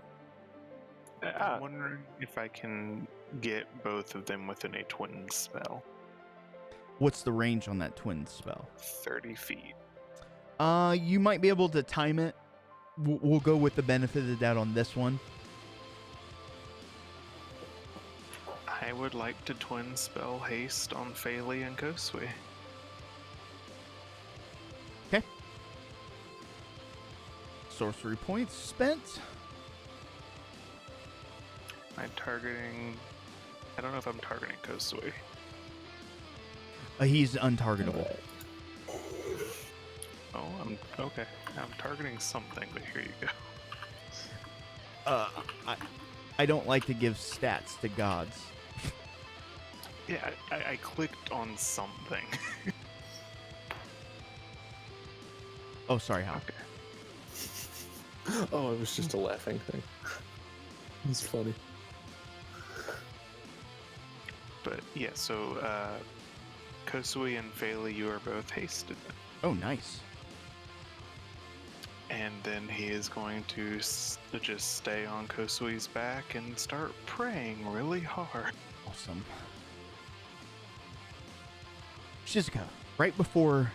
I'm wondering if I can get both of them within a twin spell. What's the range on that twin spell? 30 feet. You might be able to time it. We'll go with the benefit of the doubt on this one. I would like to twin spell haste on Phaley and Kosui. Okay. Sorcery points spent. I'm targeting... I don't know if I'm targeting Kosui. He's untargetable. Oh, okay. I'm targeting something, but here you go. I don't like to give stats to gods. Yeah, I clicked on something. Oh, sorry, Hal. Oh, it was just a laughing thing. It's funny. But yeah, so Kosui and Vela, you are both hasted. Oh, nice. And then he is going to just stay on Kosui's back and start praying really hard. Awesome. Shizuka, right before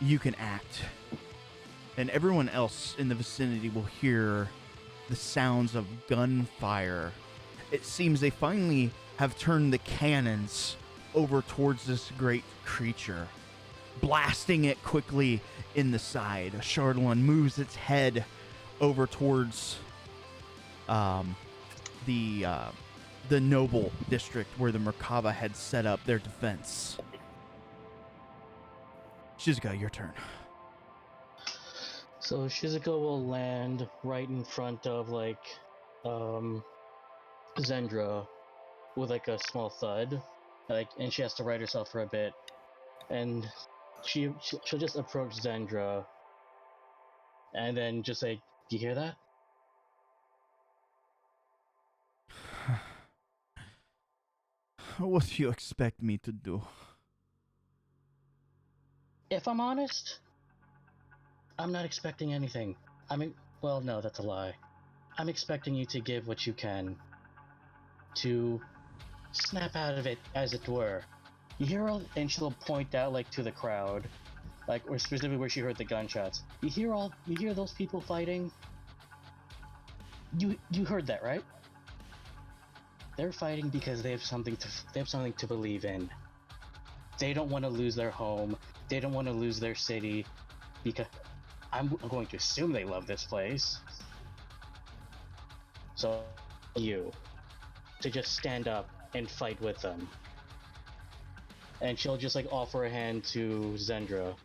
you can act, and everyone else in the vicinity will hear the sounds of gunfire. It seems they finally have turned the cannons over towards this great creature, blasting it quickly in the side. Shardlon moves its head over towards the noble district where the Merkava had set up their defense. Shizuka, your turn. So Shizuka will land right in front of Zendra with like a small thud, and she has to right herself for a bit, and she'll just approach Zendra, and then just say, "Do you hear that?" What do you expect me to do? If I'm honest, I'm not expecting anything. Well, no, that's a lie. I'm expecting you to give what you can. To snap out of it, as it were. You hear all, and she'll point out to the crowd, or specifically where she heard the gunshots. You hear those people fighting? You heard that, right? They're fighting because they have something to believe in. They don't want to lose their home. They don't want to lose their city, because I'm going to assume they love this place. So, you to just stand up and fight with them. And she'll just offer a hand to Zendra.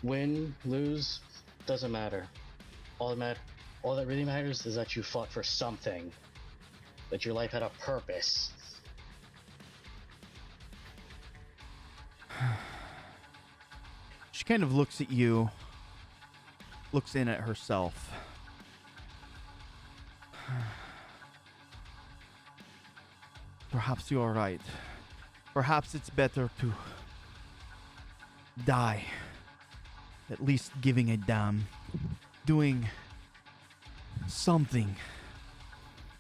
Win, lose, doesn't matter. All that really matters is that you fought for something. That your life had a purpose. She kind of looks at you, looks in at herself. Perhaps you are right. Perhaps it's better to die. At least giving a damn. Doing something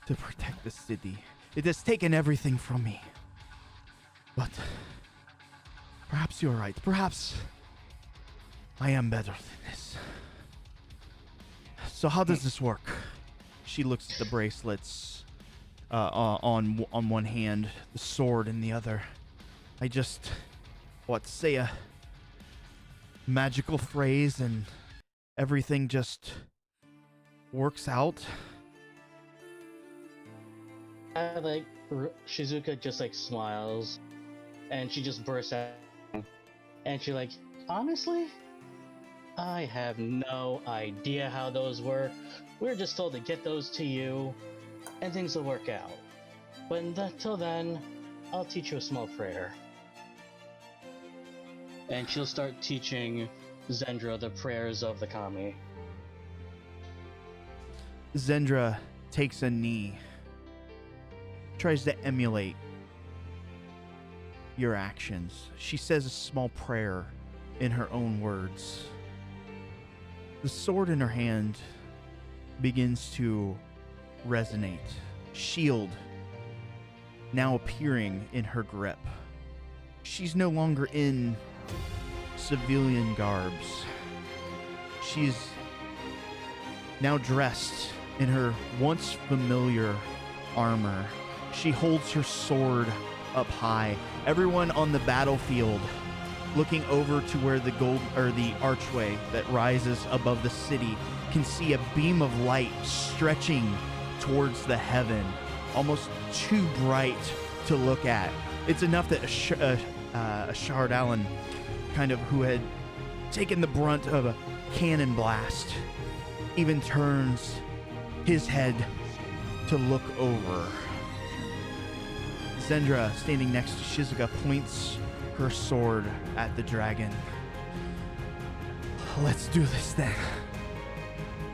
to protect the city. It has taken everything from me. But perhaps you're right. Perhaps I am better than this. So how does this work? She looks at the bracelets on one hand, the sword in the other. I just say a magical phrase and everything just works out. Shizuka just smiles, and she just bursts out, and she honestly, I have no idea how those work. We're just told to get those to you, and things will work out. But until then, I'll teach you a small prayer. And she'll start teaching Zendra the prayers of the kami. Zendra takes a knee, tries to emulate your actions. She says a small prayer in her own words. The sword in her hand begins to resonate. Shield now appearing in her grip. She's no longer in civilian garbs. She's now dressed in her once familiar armor. She holds her sword up high. Everyone on the battlefield looking over to where the archway that rises above the city can see a beam of light stretching towards the heaven, almost too bright to look at. It's enough that Shard Allen, kind of who had taken the brunt of a cannon blast, even turns his head to look over. Zendra, standing next to Shizuka, points her sword at the dragon. Let's do this then.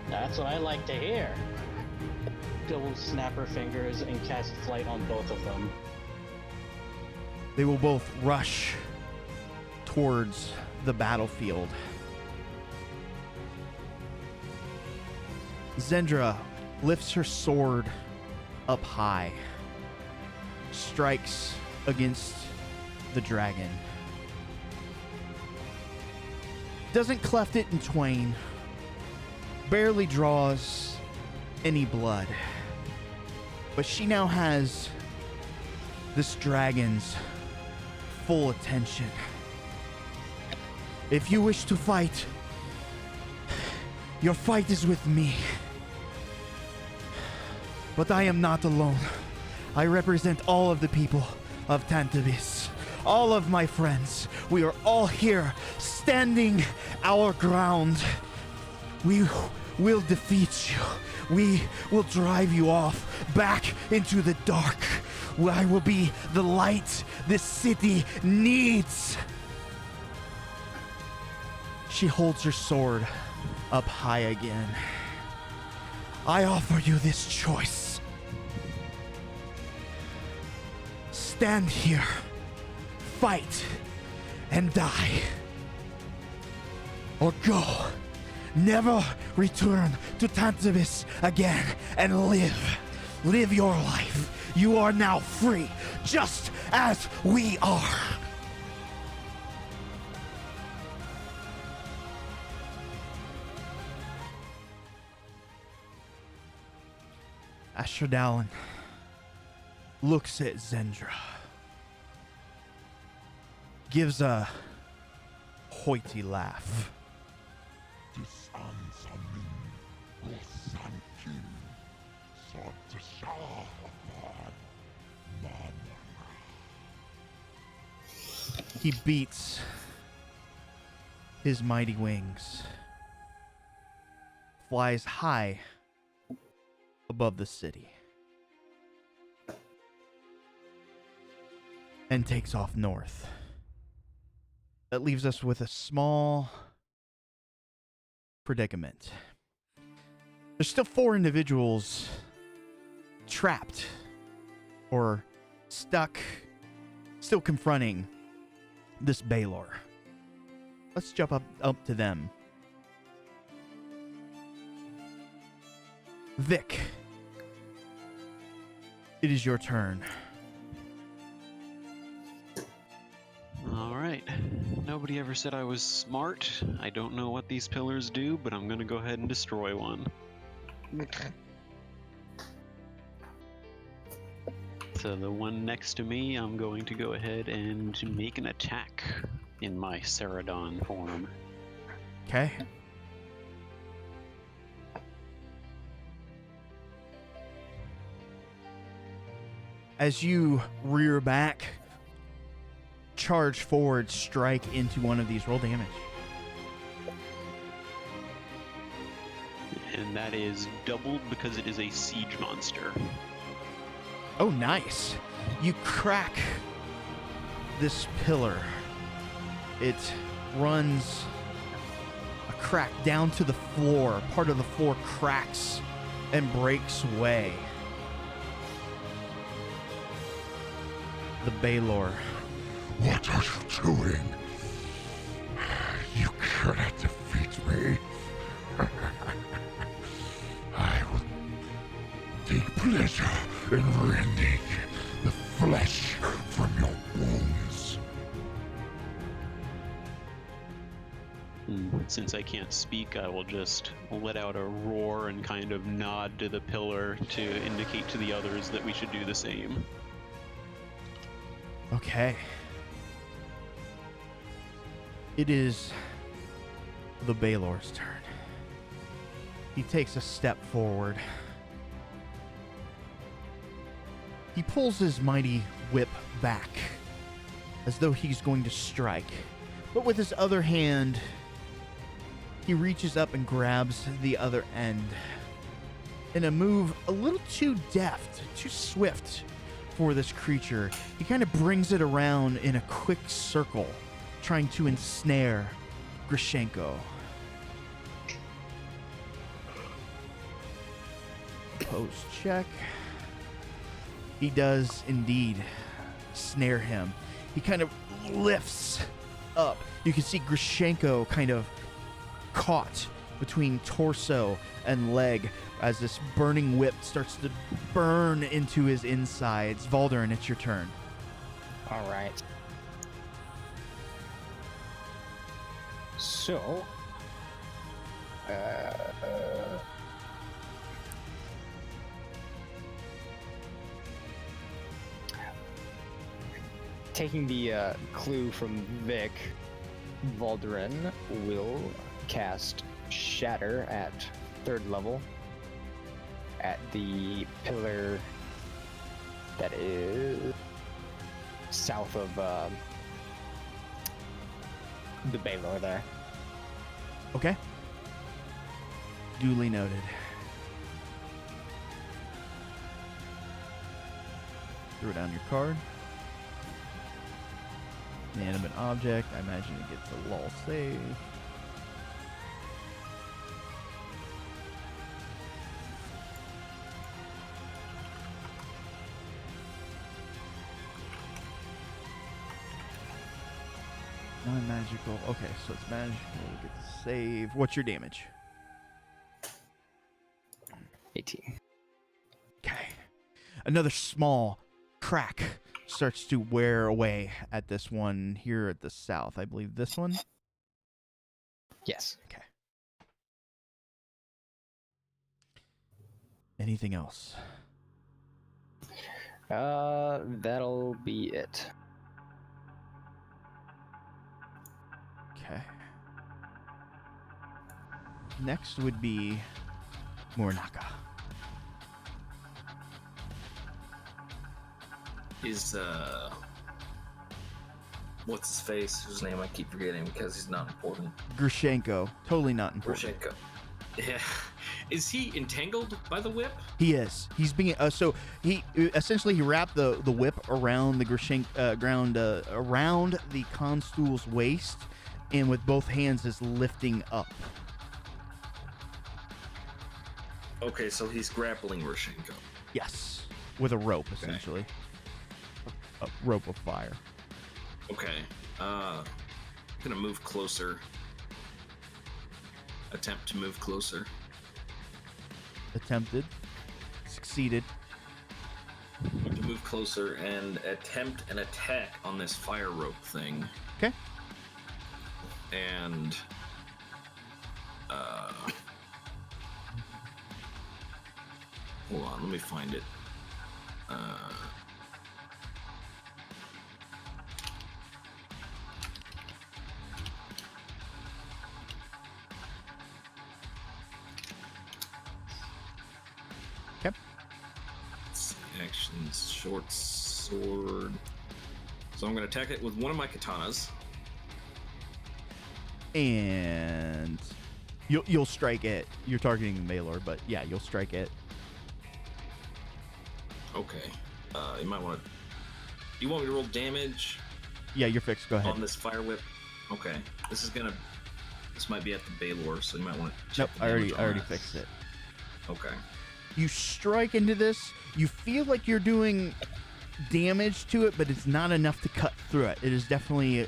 That's what I like to hear. She'll snap her fingers and cast flight on both of them. They will both rush towards the battlefield. Zendra lifts her sword up high, strikes against the dragon. Doesn't cleft it in twain, barely draws any blood. But she now has this dragon's full attention. If you wish to fight, your fight is with me. But I am not alone. I represent all of the people of Tantabis. All of my friends. We are all here, standing our ground. We will defeat you. We will drive you off back into the dark. I will be the light this city needs. She holds her sword up high again. I offer you this choice. Stand here, fight, and die. Or go. Never return to Tantabis again and live. Live your life. You are now free, just as we are. Ashradalin looks at Zendra, gives a hoity laugh. He beats his mighty wings, flies high above the city, and takes off north. That leaves us with a small predicament. There's still 4 individuals trapped or stuck, still confronting this Balor. Let's jump up to them. Vic, it is your turn. All right. Nobody ever said I was smart. I don't know what these pillars do, but I'm going to go ahead and destroy one. Okay. So the one next to me, I'm going to go ahead and make an attack in my Ceradon form. Okay. As you rear back, charge forward, strike into one of these. Roll damage. And that is doubled because it is a siege monster. Oh, nice. You crack this pillar. It runs a crack down to the floor. Part of the floor cracks and breaks away. The Balor. What are you doing? You cannot defeat me. I will take pleasure in rending the flesh from your bones. Since I can't speak, I will just let out a roar and kind of nod to the pillar to indicate to the others that we should do the same. Okay. It is the Balor's turn. He takes a step forward. He pulls his mighty whip back as though he's going to strike. But with his other hand, he reaches up and grabs the other end. In a move a little too deft, too swift for this creature, he kind of brings it around in a quick circle, trying to ensnare Grishenko. Post check. He does indeed snare him. He kind of lifts up. You can see Grushenko kind of caught between torso and leg as this burning whip starts to burn into his insides. Valderin, it's your turn. All right. So, taking the clue from Vic, Valderin will cast Shatter at 3rd level at the pillar that is south of the Baylor there. Okay. Duly noted. Throw down your card. Inanimate object. I imagine it gets a lull save. Non-magical. Okay, so it's magical. We get to save. What's your damage? 18. Okay. Another small crack starts to wear away at this one here at the south. I believe this one? Yes. Okay. Anything else? That'll be it. Okay. Next would be Morinaka. Is what's his face? Whose name I keep forgetting because he's not important. Grushenko. Totally not important. Grushenko. Yeah. Is he entangled by the whip? He is. He's being so he essentially he wrapped the whip around the around the constul's waist, and with both hands is lifting up. Okay, so he's grappling Grushenko. Yes, with a rope essentially. A rope of fire. Okay. I'm gonna move closer. Attempt to move closer. Attempted. Succeeded. To move closer and attempt an attack on this fire rope thing. Okay. And hold on, let me find it. Okay. Actions, short sword. So I'm going to attack it with one of my katanas. And you'll strike it. You're targeting the Baylor, but yeah, you'll strike it. Okay. You might want to. Do you want me to roll damage? Yeah, you're fixed. Go ahead. On this fire whip. Okay. This might be at the Baylor, so you might want to. Nope, I already fixed it. Okay. You strike into this. You feel like you're doing damage to it, but it's not enough to cut through it. It is definitely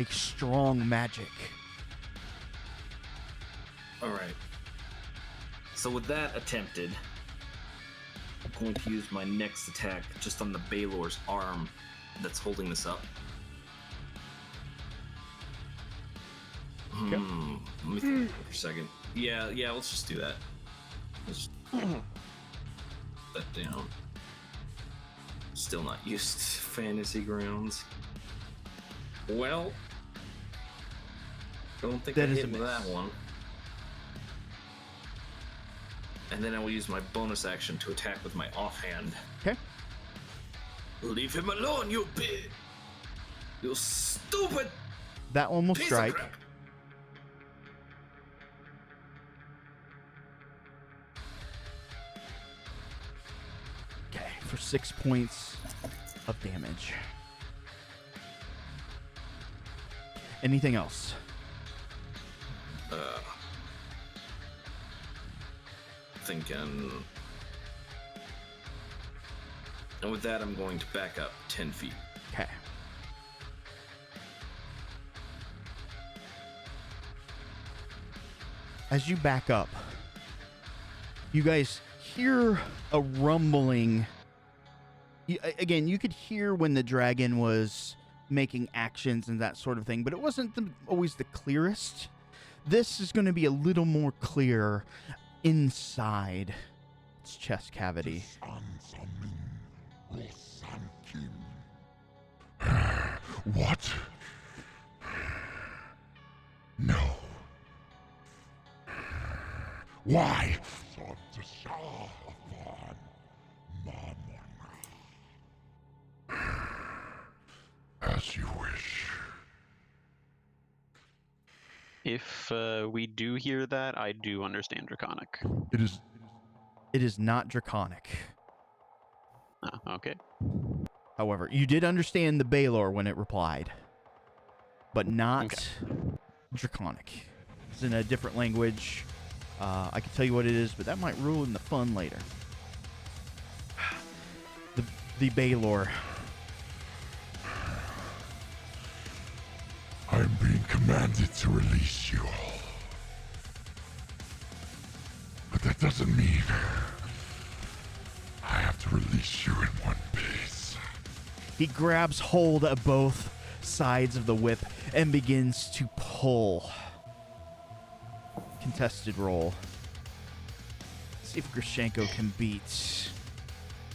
a strong magic. All right. So with that attempted, I'm going to use my next attack just on the Baylor's arm that's holding this up. Okay. Let me think for a second. Yeah, let's just do that. Let's put that down. Still not used to fantasy grounds. Well, don't think that I is hit a with miss. that one. And then I will use my bonus action to attack with my offhand. Okay. Leave him alone, you bitch! You stupid That one will piece strike. of crap! Okay, for 6 points of damage. Anything else? Thinking. And with that, I'm going to back up 10 feet. Okay. as you back up, you guys hear a rumbling. Again, you could hear when the dragon was making actions and that sort of thing, but it wasn't always the clearest. This is going to be a little more clear inside its chest cavity. What? No. Why? As you wish. If we do hear that, I do understand Draconic. It is not Draconic. Oh, okay. However, you did understand the Balor when it replied, but not Draconic. It's in a different language. I can tell you what it is, but that might ruin the fun later. The Balor. I am being commanded to release you all. But that doesn't mean I have to release you in one piece. He grabs hold of both sides of the whip and begins to pull. Contested roll. See if Grushenko can beat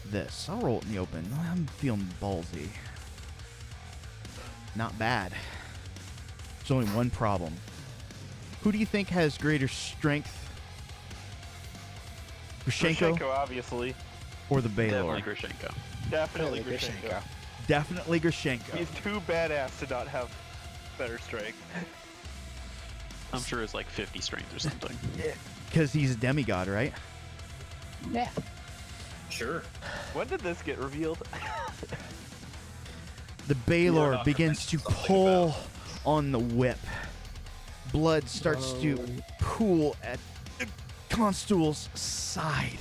this. I'll roll it in the open. I'm feeling ballsy. Not bad. There's only one problem. Who do you think has greater strength? Grushenko, obviously. or the Balor? Definitely Grushenko. Definitely Grushenko. Definitely Grushenko. He's too badass to not have better strength. I'm sure it's like 50 strength or something. Because he's a demigod, right? Yeah. Sure. When did this get revealed? The Balor begins to pull on the whip. Blood starts to pool at the Constable's side.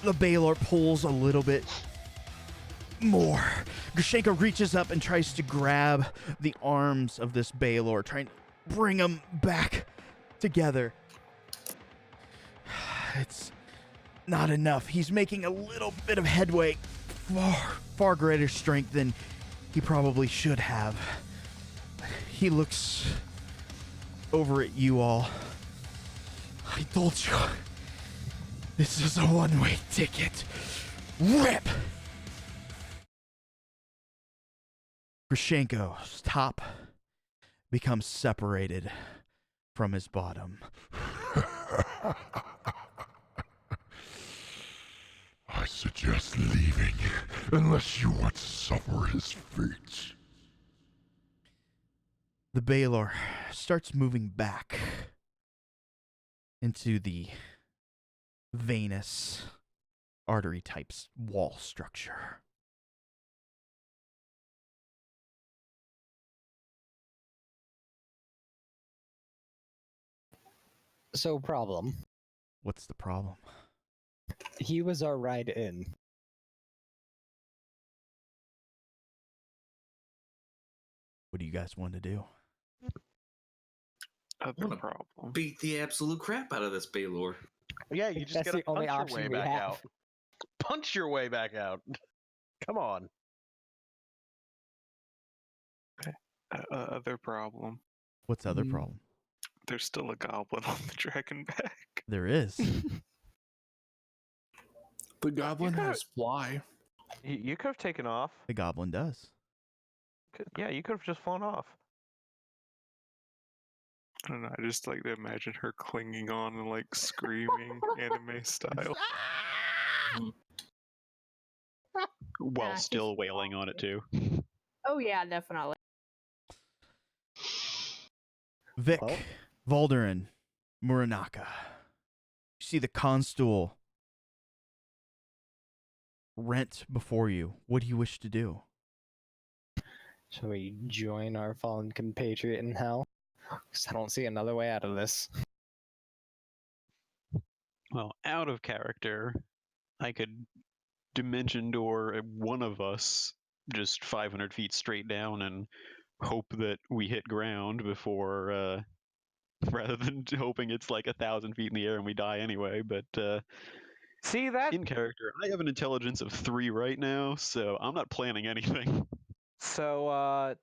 The Balor pulls a little bit more. Grushenko reaches up and tries to grab the arms of this Balor, trying to bring him back together. It's not enough. He's making a little bit of headway. Far greater strength than he probably should have. He looks over at you all. I told you, this is a one-way ticket. Rip! Grushenko's top becomes separated from his bottom. I suggest leaving, unless you want to suffer his fate. The Balor starts moving back into the venous artery types wall structure. So, problem. What's the problem? He was our ride in. What do you guys want to do? Other problem. Beat the absolute crap out of this Balor. Yeah, you just That's gotta the only punch option your way we back have. out. Punch your way back out. Come on. Other problem. What's other problem? There's still a goblin on the dragon back. There is. The goblin has fly. You could have taken off. The goblin does. Yeah, you could have just flown off. I don't know. I just like to imagine her clinging on and like screaming anime style. While Yeah, still wailing on it too. Oh yeah, definitely. Vic, Valderin, Muranaka. You see the constable rent before you. What do you wish to do? Shall we join our fallen compatriot in hell? Because I don't see another way out of this. Well, out of character, I could dimension door one of us just 500 feet straight down and hope that we hit ground before rather than hoping it's like 1,000 feet in the air and we die anyway. But see that in character, I have an intelligence of 3 right now, so I'm not planning anything. So,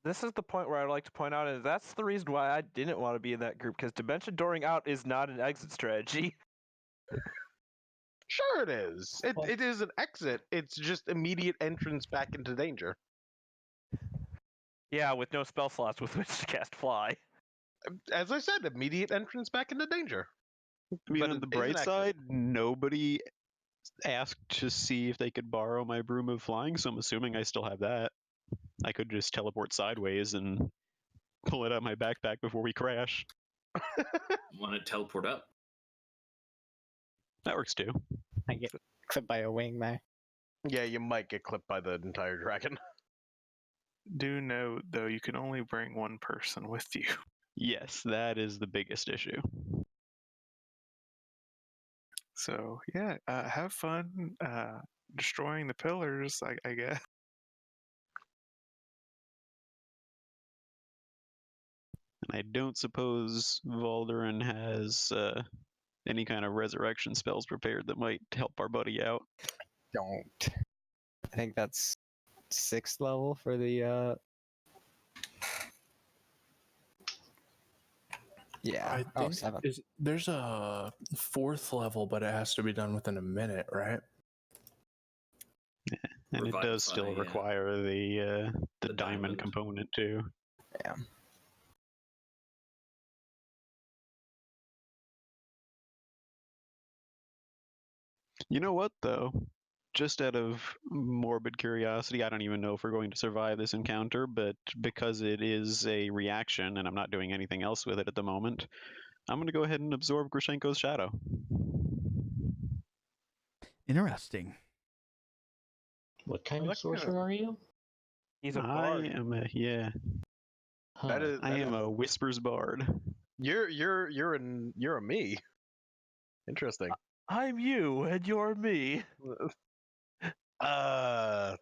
this is the point where I'd like to point out is that's the reason why I didn't want to be in that group, because dimension dooring out is not an exit strategy. Sure it is. It is an exit. It's just immediate entrance back into danger. Yeah, with no spell slots with which to cast fly. As I said, immediate entrance back into danger. I mean, But on it the is bright an exit. side, nobody asked to see if they could borrow my broom of flying, so I'm assuming I still have that. I could just teleport sideways and pull it out of my backpack before we crash. Want to teleport up? That works too. I get clipped by a wing, man. Yeah, you might get clipped by the entire dragon. Do note, though, you can only bring one person with you. Yes, that is the biggest issue. So, yeah, have fun destroying the pillars, I guess. And I don't suppose Valderin has any kind of resurrection spells prepared that might help our buddy out. Don't. I think that's 6th level for the. Yeah. I think 7th. there's a 4th level, but it has to be done within a minute, right? And it does still yeah. require the diamond diamond. component too. Yeah. You know what, though? Just out of morbid curiosity, I don't even know if we're going to survive this encounter, but because it is a reaction and I'm not doing anything else with it at the moment, I'm going to go ahead and absorb Grushenko's shadow. Interesting. What kind of sorcerer are you? He's a I bard. am a Huh. I am a Whispers bard. You're a me. Interesting. I'm you, and you're me. My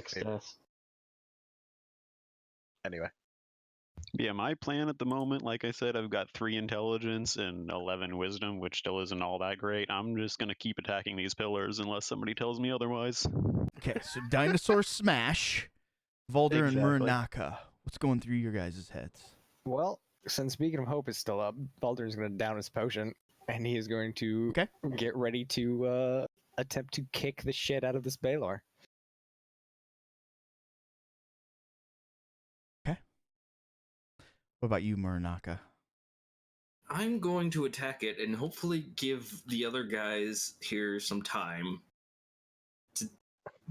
favorite. Anyway. Yeah, my plan at the moment, like I said, I've got 3 intelligence and 11 wisdom, which still isn't all that great. I'm just going to keep attacking these pillars unless somebody tells me otherwise. Okay, so Dinosaur Smash, Valder and Exactly. Muranaka. What's going through your guys' heads? Well, since Beacon of Hope is still up, Baldur is going to down his potion, and he is going to get ready to attempt to kick the shit out of this Balor. What about you, Muranaka? I'm going to attack it and hopefully give the other guys here some time to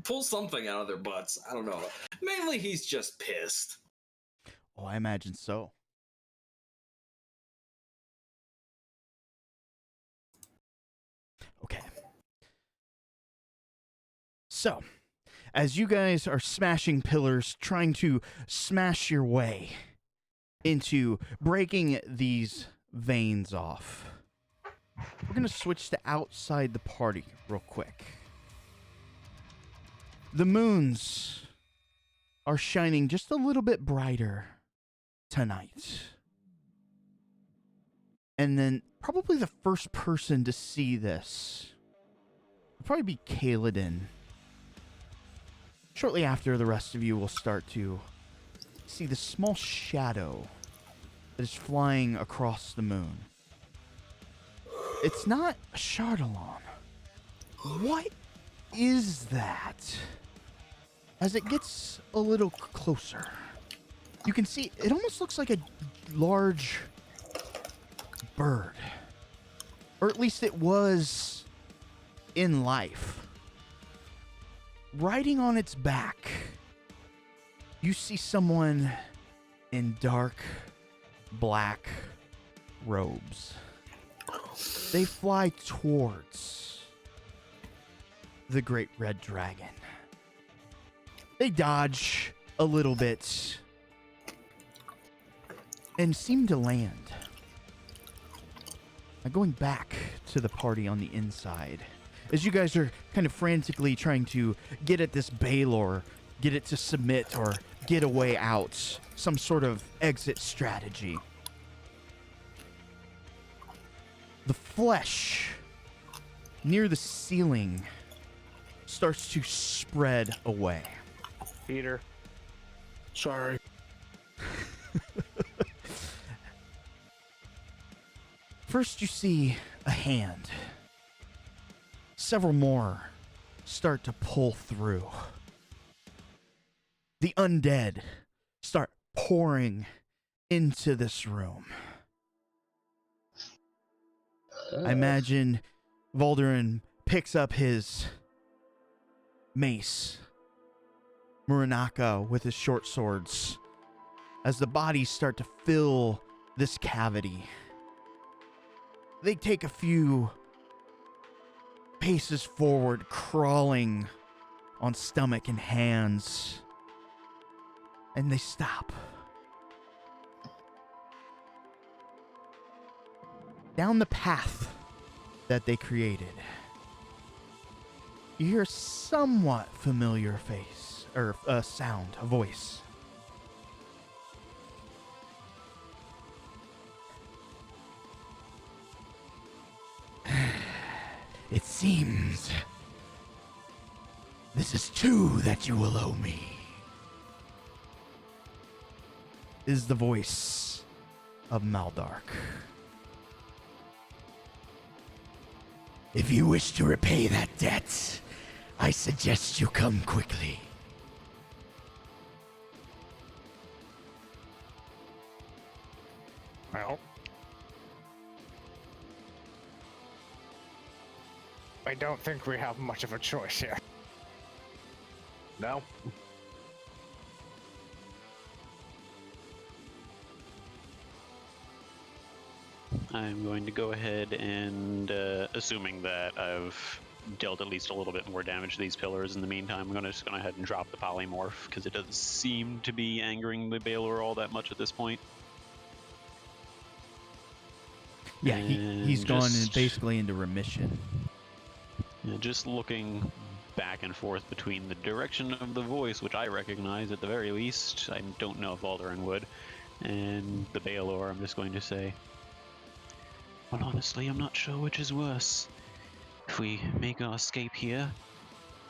pull something out of their butts. I don't know. Mainly he's just pissed. Oh, I imagine so. Okay. So, as you guys are smashing pillars, trying to smash your way into breaking these veins off, we're going to switch to outside the party real quick. The moons are shining just a little bit brighter tonight. And then probably the first person to see this will probably be Kaladin. Shortly after, the rest of you will start to see the small shadow that is flying across the moon. It's not a Chardalon. What is that? As it gets a little closer, you can see it almost looks like a large bird. Or at least it was in life. Riding on its back, you see someone in dark black robes. They fly towards the great red dragon. They dodge a little bit and seem to land. Now going back to the party on the inside, as you guys are kind of frantically trying to get at this Balor, get it to submit or get a way out, some sort of exit strategy. The flesh near the ceiling starts to spread away. Peter. Sorry. First, you see a hand. Several more start to pull through. The undead start pouring into this room. I imagine Valderin picks up his mace, Muranaka with his short swords, as the bodies start to fill this cavity. They take a few paces forward, crawling on stomach and hands, and they stop. Down the path that they created, you hear a somewhat familiar face, or a sound, a voice. It seems this is two that you will owe me. Is the voice of Maldark. If you wish to repay that debt, I suggest you come quickly. Well, I don't think we have much of a choice here. No. I'm going to go ahead and, assuming that I've dealt at least a little bit more damage to these pillars in the meantime, I'm just going to go ahead and drop the polymorph, because it doesn't seem to be angering the Balor all that much at this point. Yeah, he's gone basically into remission. Yeah, just looking back and forth between the direction of the voice, which I recognize at the very least, I don't know if Valderin would, and the Balor, I'm just going to say, well, honestly, I'm not sure which is worse. If we make our escape here,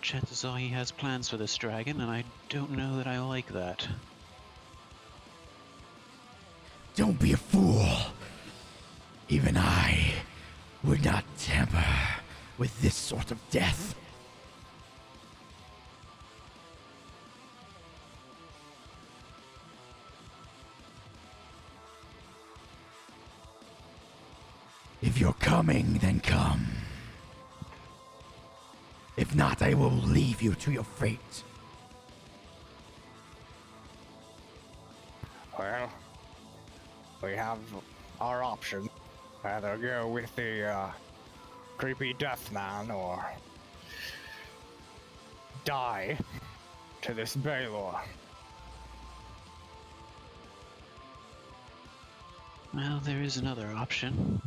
chances are he has plans for this dragon, and I don't know that I like that. Don't be a fool. Even I would not tamper with this sort of death. If you're coming, then come. If not, I will leave you to your fate. Well, we have our option. Either go with the creepy death man or die to this Balor. Well, there is another option.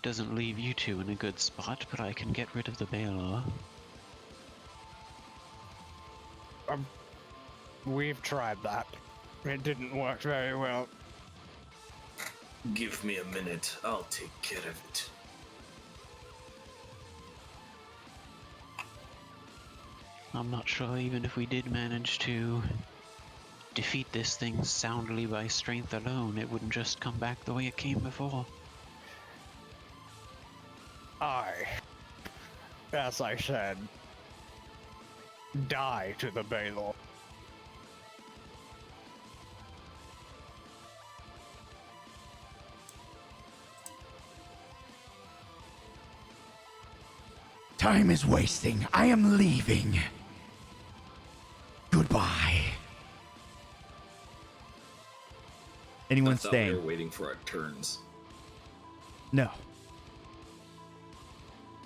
Doesn't leave you two in a good spot, but I can get rid of the Balor. We've tried that. It didn't work very well. Give me a minute. I'll take care of it. I'm not sure even if we did manage to defeat this thing soundly by strength alone, it wouldn't just come back the way it came before. As I said, die to the Balor. Time is wasting. I am leaving. Goodbye. Anyone I thought staying? we were waiting for our turns. No.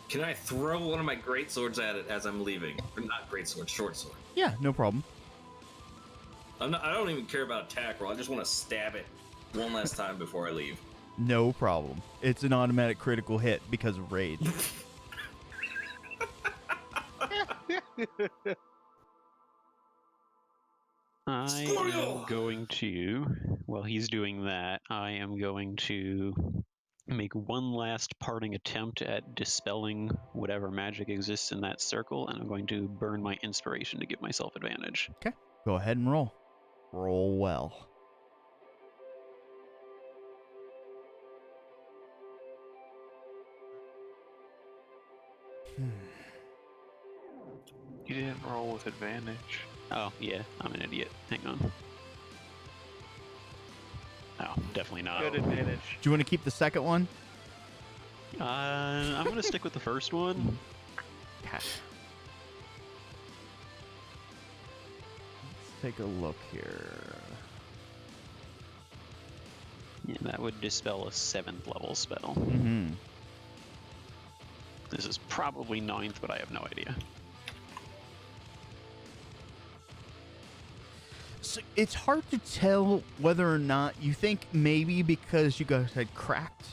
Can I throw one of my great swords at it as I'm leaving? Or not great sword, short sword. Yeah, no problem. I don't even care about attack roll. I just want to stab it one last time before I leave. No problem. It's an automatic critical hit because of rage. I am going to, while he's doing that, I am going to make one last parting attempt at dispelling whatever magic exists in that circle, and I'm going to burn my inspiration to give myself advantage. Okay. Go ahead and roll. Roll well. You didn't roll with advantage. Oh, yeah, I'm an idiot. Hang on. Oh, definitely not. Good advantage. Do you want to keep the second one? I'm going to stick with the first one. Okay. Let's take a look here. Yeah, that would dispel a 7th level spell. Mm-hmm. This is probably 9th, but I have no idea. So it's hard to tell whether or not you think maybe because you guys had cracked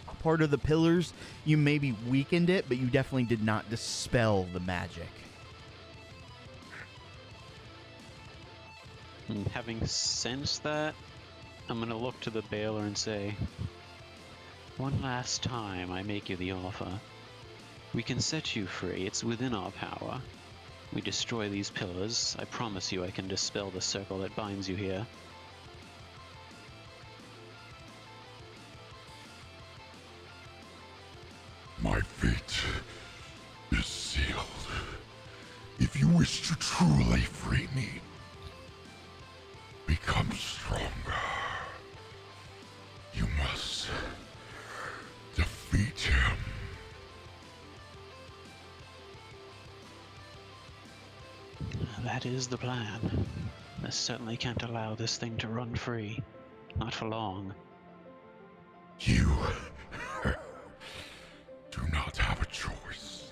a part of the pillars, you maybe weakened it, but you definitely did not dispel the magic. And having sensed that, I'm going to look to the Baler and say, one last time I make you the offer. We can set you free. It's within our power. We destroy these pillars. I promise you I can dispel the circle that binds you here. My fate is sealed. If you wish to truly free me, become stronger. You must defeat him. That is the plan. I certainly can't allow this thing to run free. Not for long. You do not have a choice.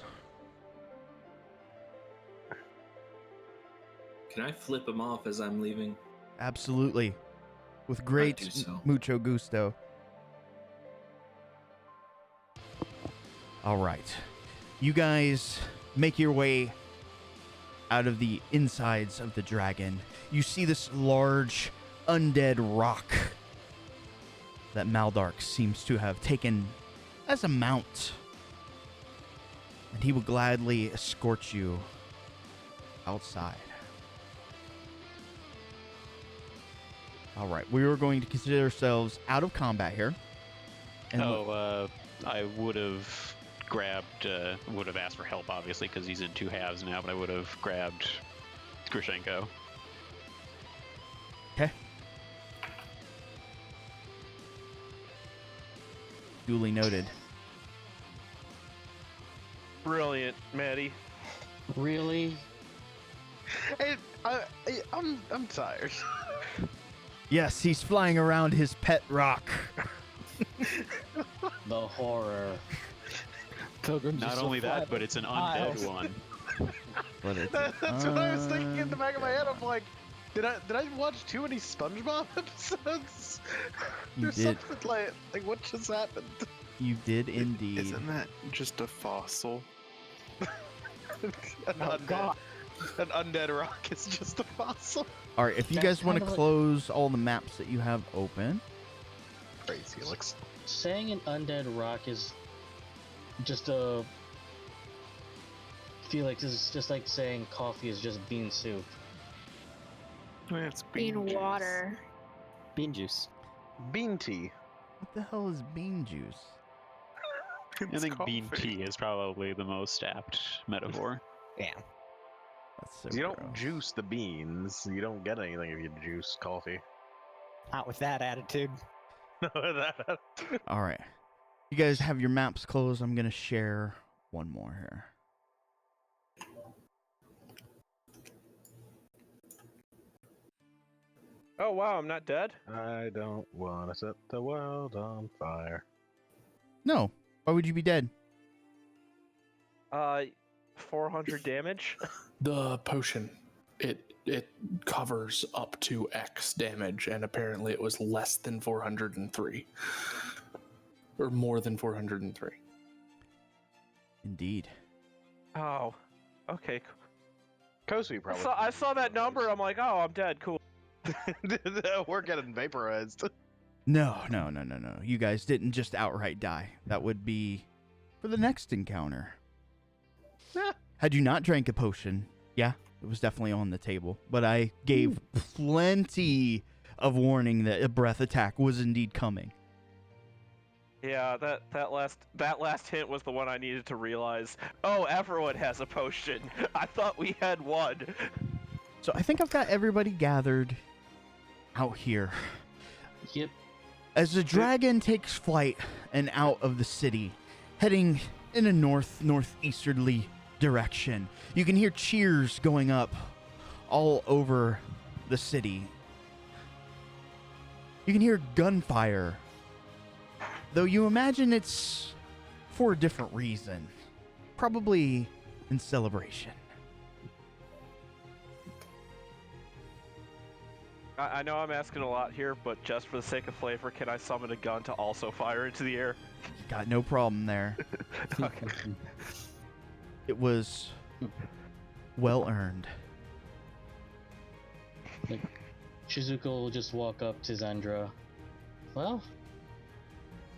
Can I flip him off as I'm leaving? Absolutely. With do great so. mucho gusto. All right. You guys make your way out of the insides of the dragon. You see this large undead rock that Maldark seems to have taken as a mount. And he will gladly escort you outside. All right, we are going to consider ourselves out of combat here. And I would have grabbed, would have asked for help, obviously, because he's in 2 halves now, but I would have grabbed Grishenko. Okay. Duly noted. Brilliant, Maddie. Really? Hey, I'm tired. Yes, he's flying around his pet rock. The horror. Not only that, but it's an undead one. But it's That's what I was thinking in the back of my head. I'm like, did I watch too many SpongeBob episodes? You There's did. something like what just happened? You did indeed. Isn't that just a fossil? An undead rock is just a fossil. All right, if you That's guys want to kind of like- close all the maps that you have open. Crazy, Felix. Saying an undead rock is just a. Felix is just like saying coffee is just bean soup. It's Bean juice. water. Bean juice. Bean tea. What the hell is bean juice? I think bean tea is probably the most apt metaphor. Yeah. That's so You don't gross. juice the beans. You don't get anything if you juice coffee. Not with that attitude. All right. You guys have your maps closed. I'm going to share one more here. Oh wow, I'm not dead. I don't want to set the world on fire. No. Why would you be dead? 400 damage. The potion, it covers up to X damage, and apparently it was less than 403. Or more than 403. Indeed. Oh, okay. Kosui probably. I saw that number. I'm like, oh, I'm dead. Cool. We're getting vaporized. No. You guys didn't just outright die. That would be for the next encounter. Had you not drank a potion, yeah, it was definitely on the table. But I gave plenty of warning that a breath attack was indeed coming. Yeah, that last hint was the one I needed to realize. Oh, everyone has a potion. I thought we had one. So I think I've got everybody gathered out here. Yep. As the dragon takes flight and out of the city, heading in a northeasterly direction, you can hear cheers going up all over the city. You can hear gunfire, though you imagine it's for a different reason, probably in celebration. I know I'm asking a lot here, but just for the sake of flavor, can I summon a gun to also fire into the air? Got no problem there. Okay. It was well earned. Shizuka will just walk up to Zandra. Well,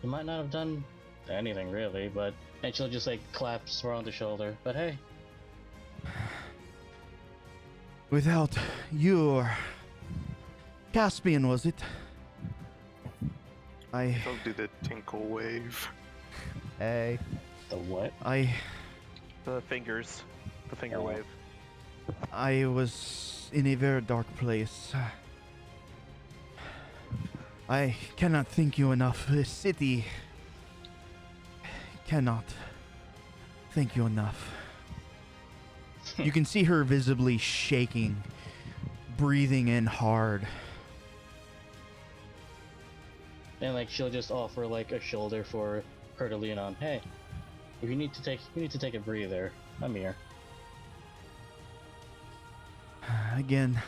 you might not have done anything really, but... And she'll just like claps her on the shoulder. But hey. Without your... Caspian, was it? Don't do the tinkle wave. Hey. The what? The fingers. The finger wave. I was in a very dark place. I cannot thank you enough. This city cannot thank you enough. You can see her visibly shaking, breathing in hard. And like she'll just offer like a shoulder for her to lean on. Hey, if you need to take a breather, I'm here. Again,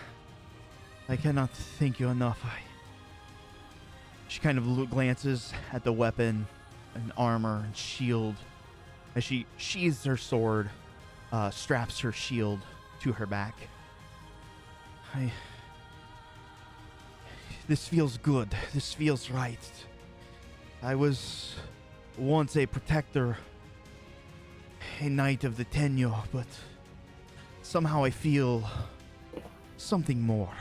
I cannot thank you enough. She kind of glances at the weapon and armor and shield as she sheathes her sword, straps her shield to her back. This feels good. This feels right. I was once a protector, a knight of the Tenyo, but somehow I feel something more.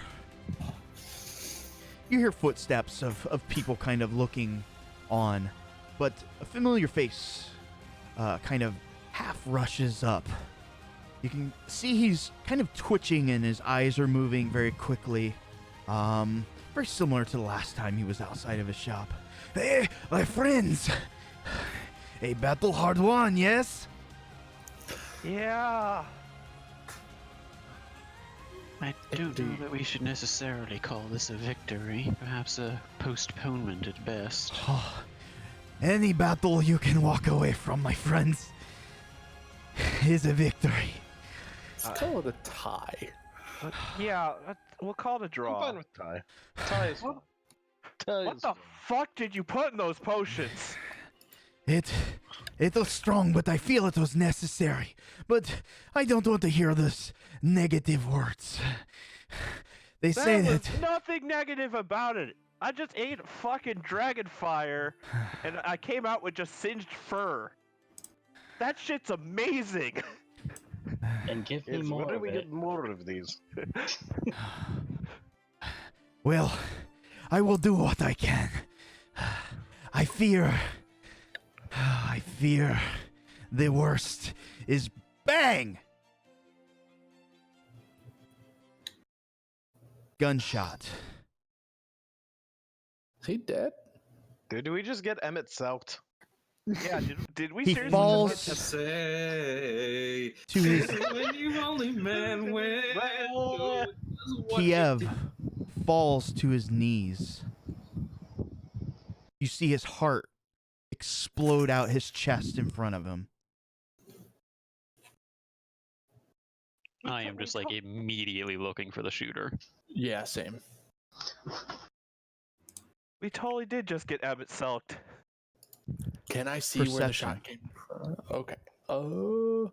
You hear footsteps of people kind of looking on, but a familiar face kind of half rushes up. You can see he's kind of twitching and his eyes are moving very quickly. Very similar to the last time he was outside of his shop. Hey, my friends! A battle hard won, yes? Yeah. I don't know that we should necessarily call this a victory. Perhaps a postponement at best. Oh, any battle you can walk away from, my friends, is a victory. Let's call it a tie. Yeah, we'll call it a draw. I'm fine with tie. Tie is fine. What the fuck did you put in those potions? It was strong, but I feel it was necessary. But I don't want to hear this negative words. They say There that... was nothing negative about it. I just ate fucking dragon fire, and I came out with just singed fur. That shit's amazing. And give me Yes, more when do of we it. get more of these? Well, I will do what I can. I fear the worst is bang! Gunshot. Is he dead? Did we just get Emmett Sout? Yeah, did we He seriously falls just get Say, to his... when you only man well. Kiev falls to his knees. You see his heart explode out his chest in front of him. I am just like immediately looking for the shooter. Yeah, same. We totally did just get Abbott selked. Can I see where the Perception. shot came from? Okay. Oh.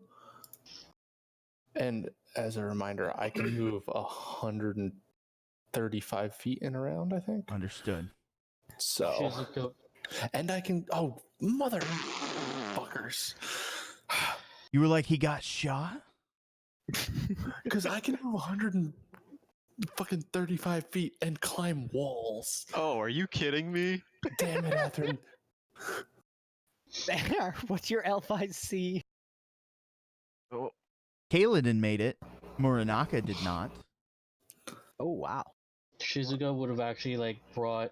And as a reminder, I can move 135 feet in a round, I think. Understood. So, Shizuka, and I can. Oh, motherfuckers! You were like, he got shot? Because I can move 135 feet and climb walls. Oh, are you kidding me? Damn it, Athrun. What's your L5C? Oh, Kaladin made it. Muranaka did not. Oh wow. Shizuka would have actually like brought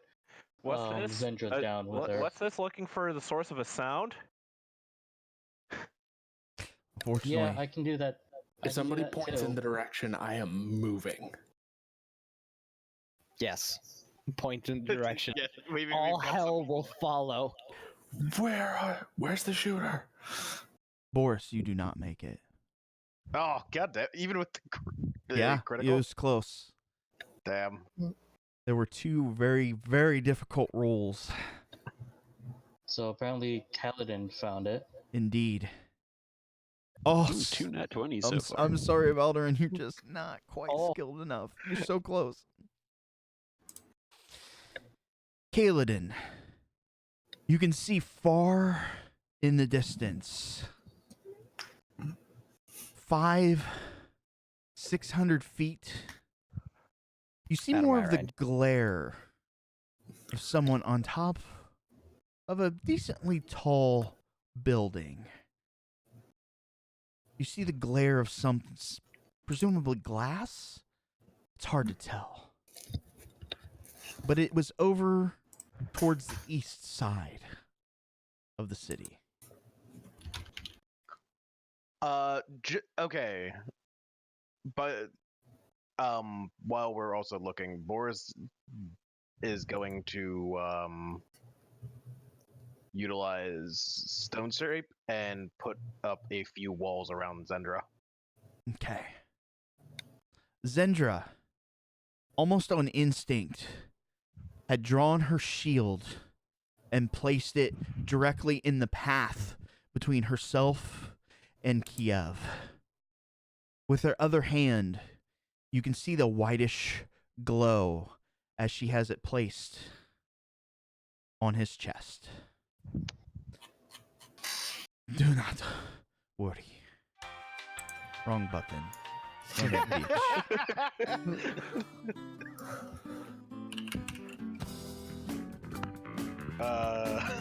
what's this? Zendra down with her. What's this? Looking for the source of a sound? Unfortunately. Yeah, I can do that. If somebody points in the direction, I am moving. Yes. Point in the direction. Yes, All hell will follow. Where's the shooter? Boris, you do not make it. Oh, goddamn. Even with the Yeah, critical? it was close. Damn. There were two very, very difficult rolls. So apparently Kaladin found it. Indeed. Oh, Ooh, 2 nat 20s so far. I'm sorry, Valderin. You're just not quite skilled enough. You're so close. Kaladin, you can see far in the distance, 600 feet. You see more of the glare of someone on top of a decently tall building. You see the glare of some, presumably glass? It's hard to tell. But it was over towards the east side of the city. Okay. But, while we're also looking, Boris is going to, utilize Stone Shape and put up a few walls around Zendra. Okay. Zendra, almost on instinct, had drawn her shield and placed it directly in the path between herself and Kiev. With her other hand, you can see the whitish glow as she has it placed on his chest. Do not worry. Wrong button. Son of a bitch.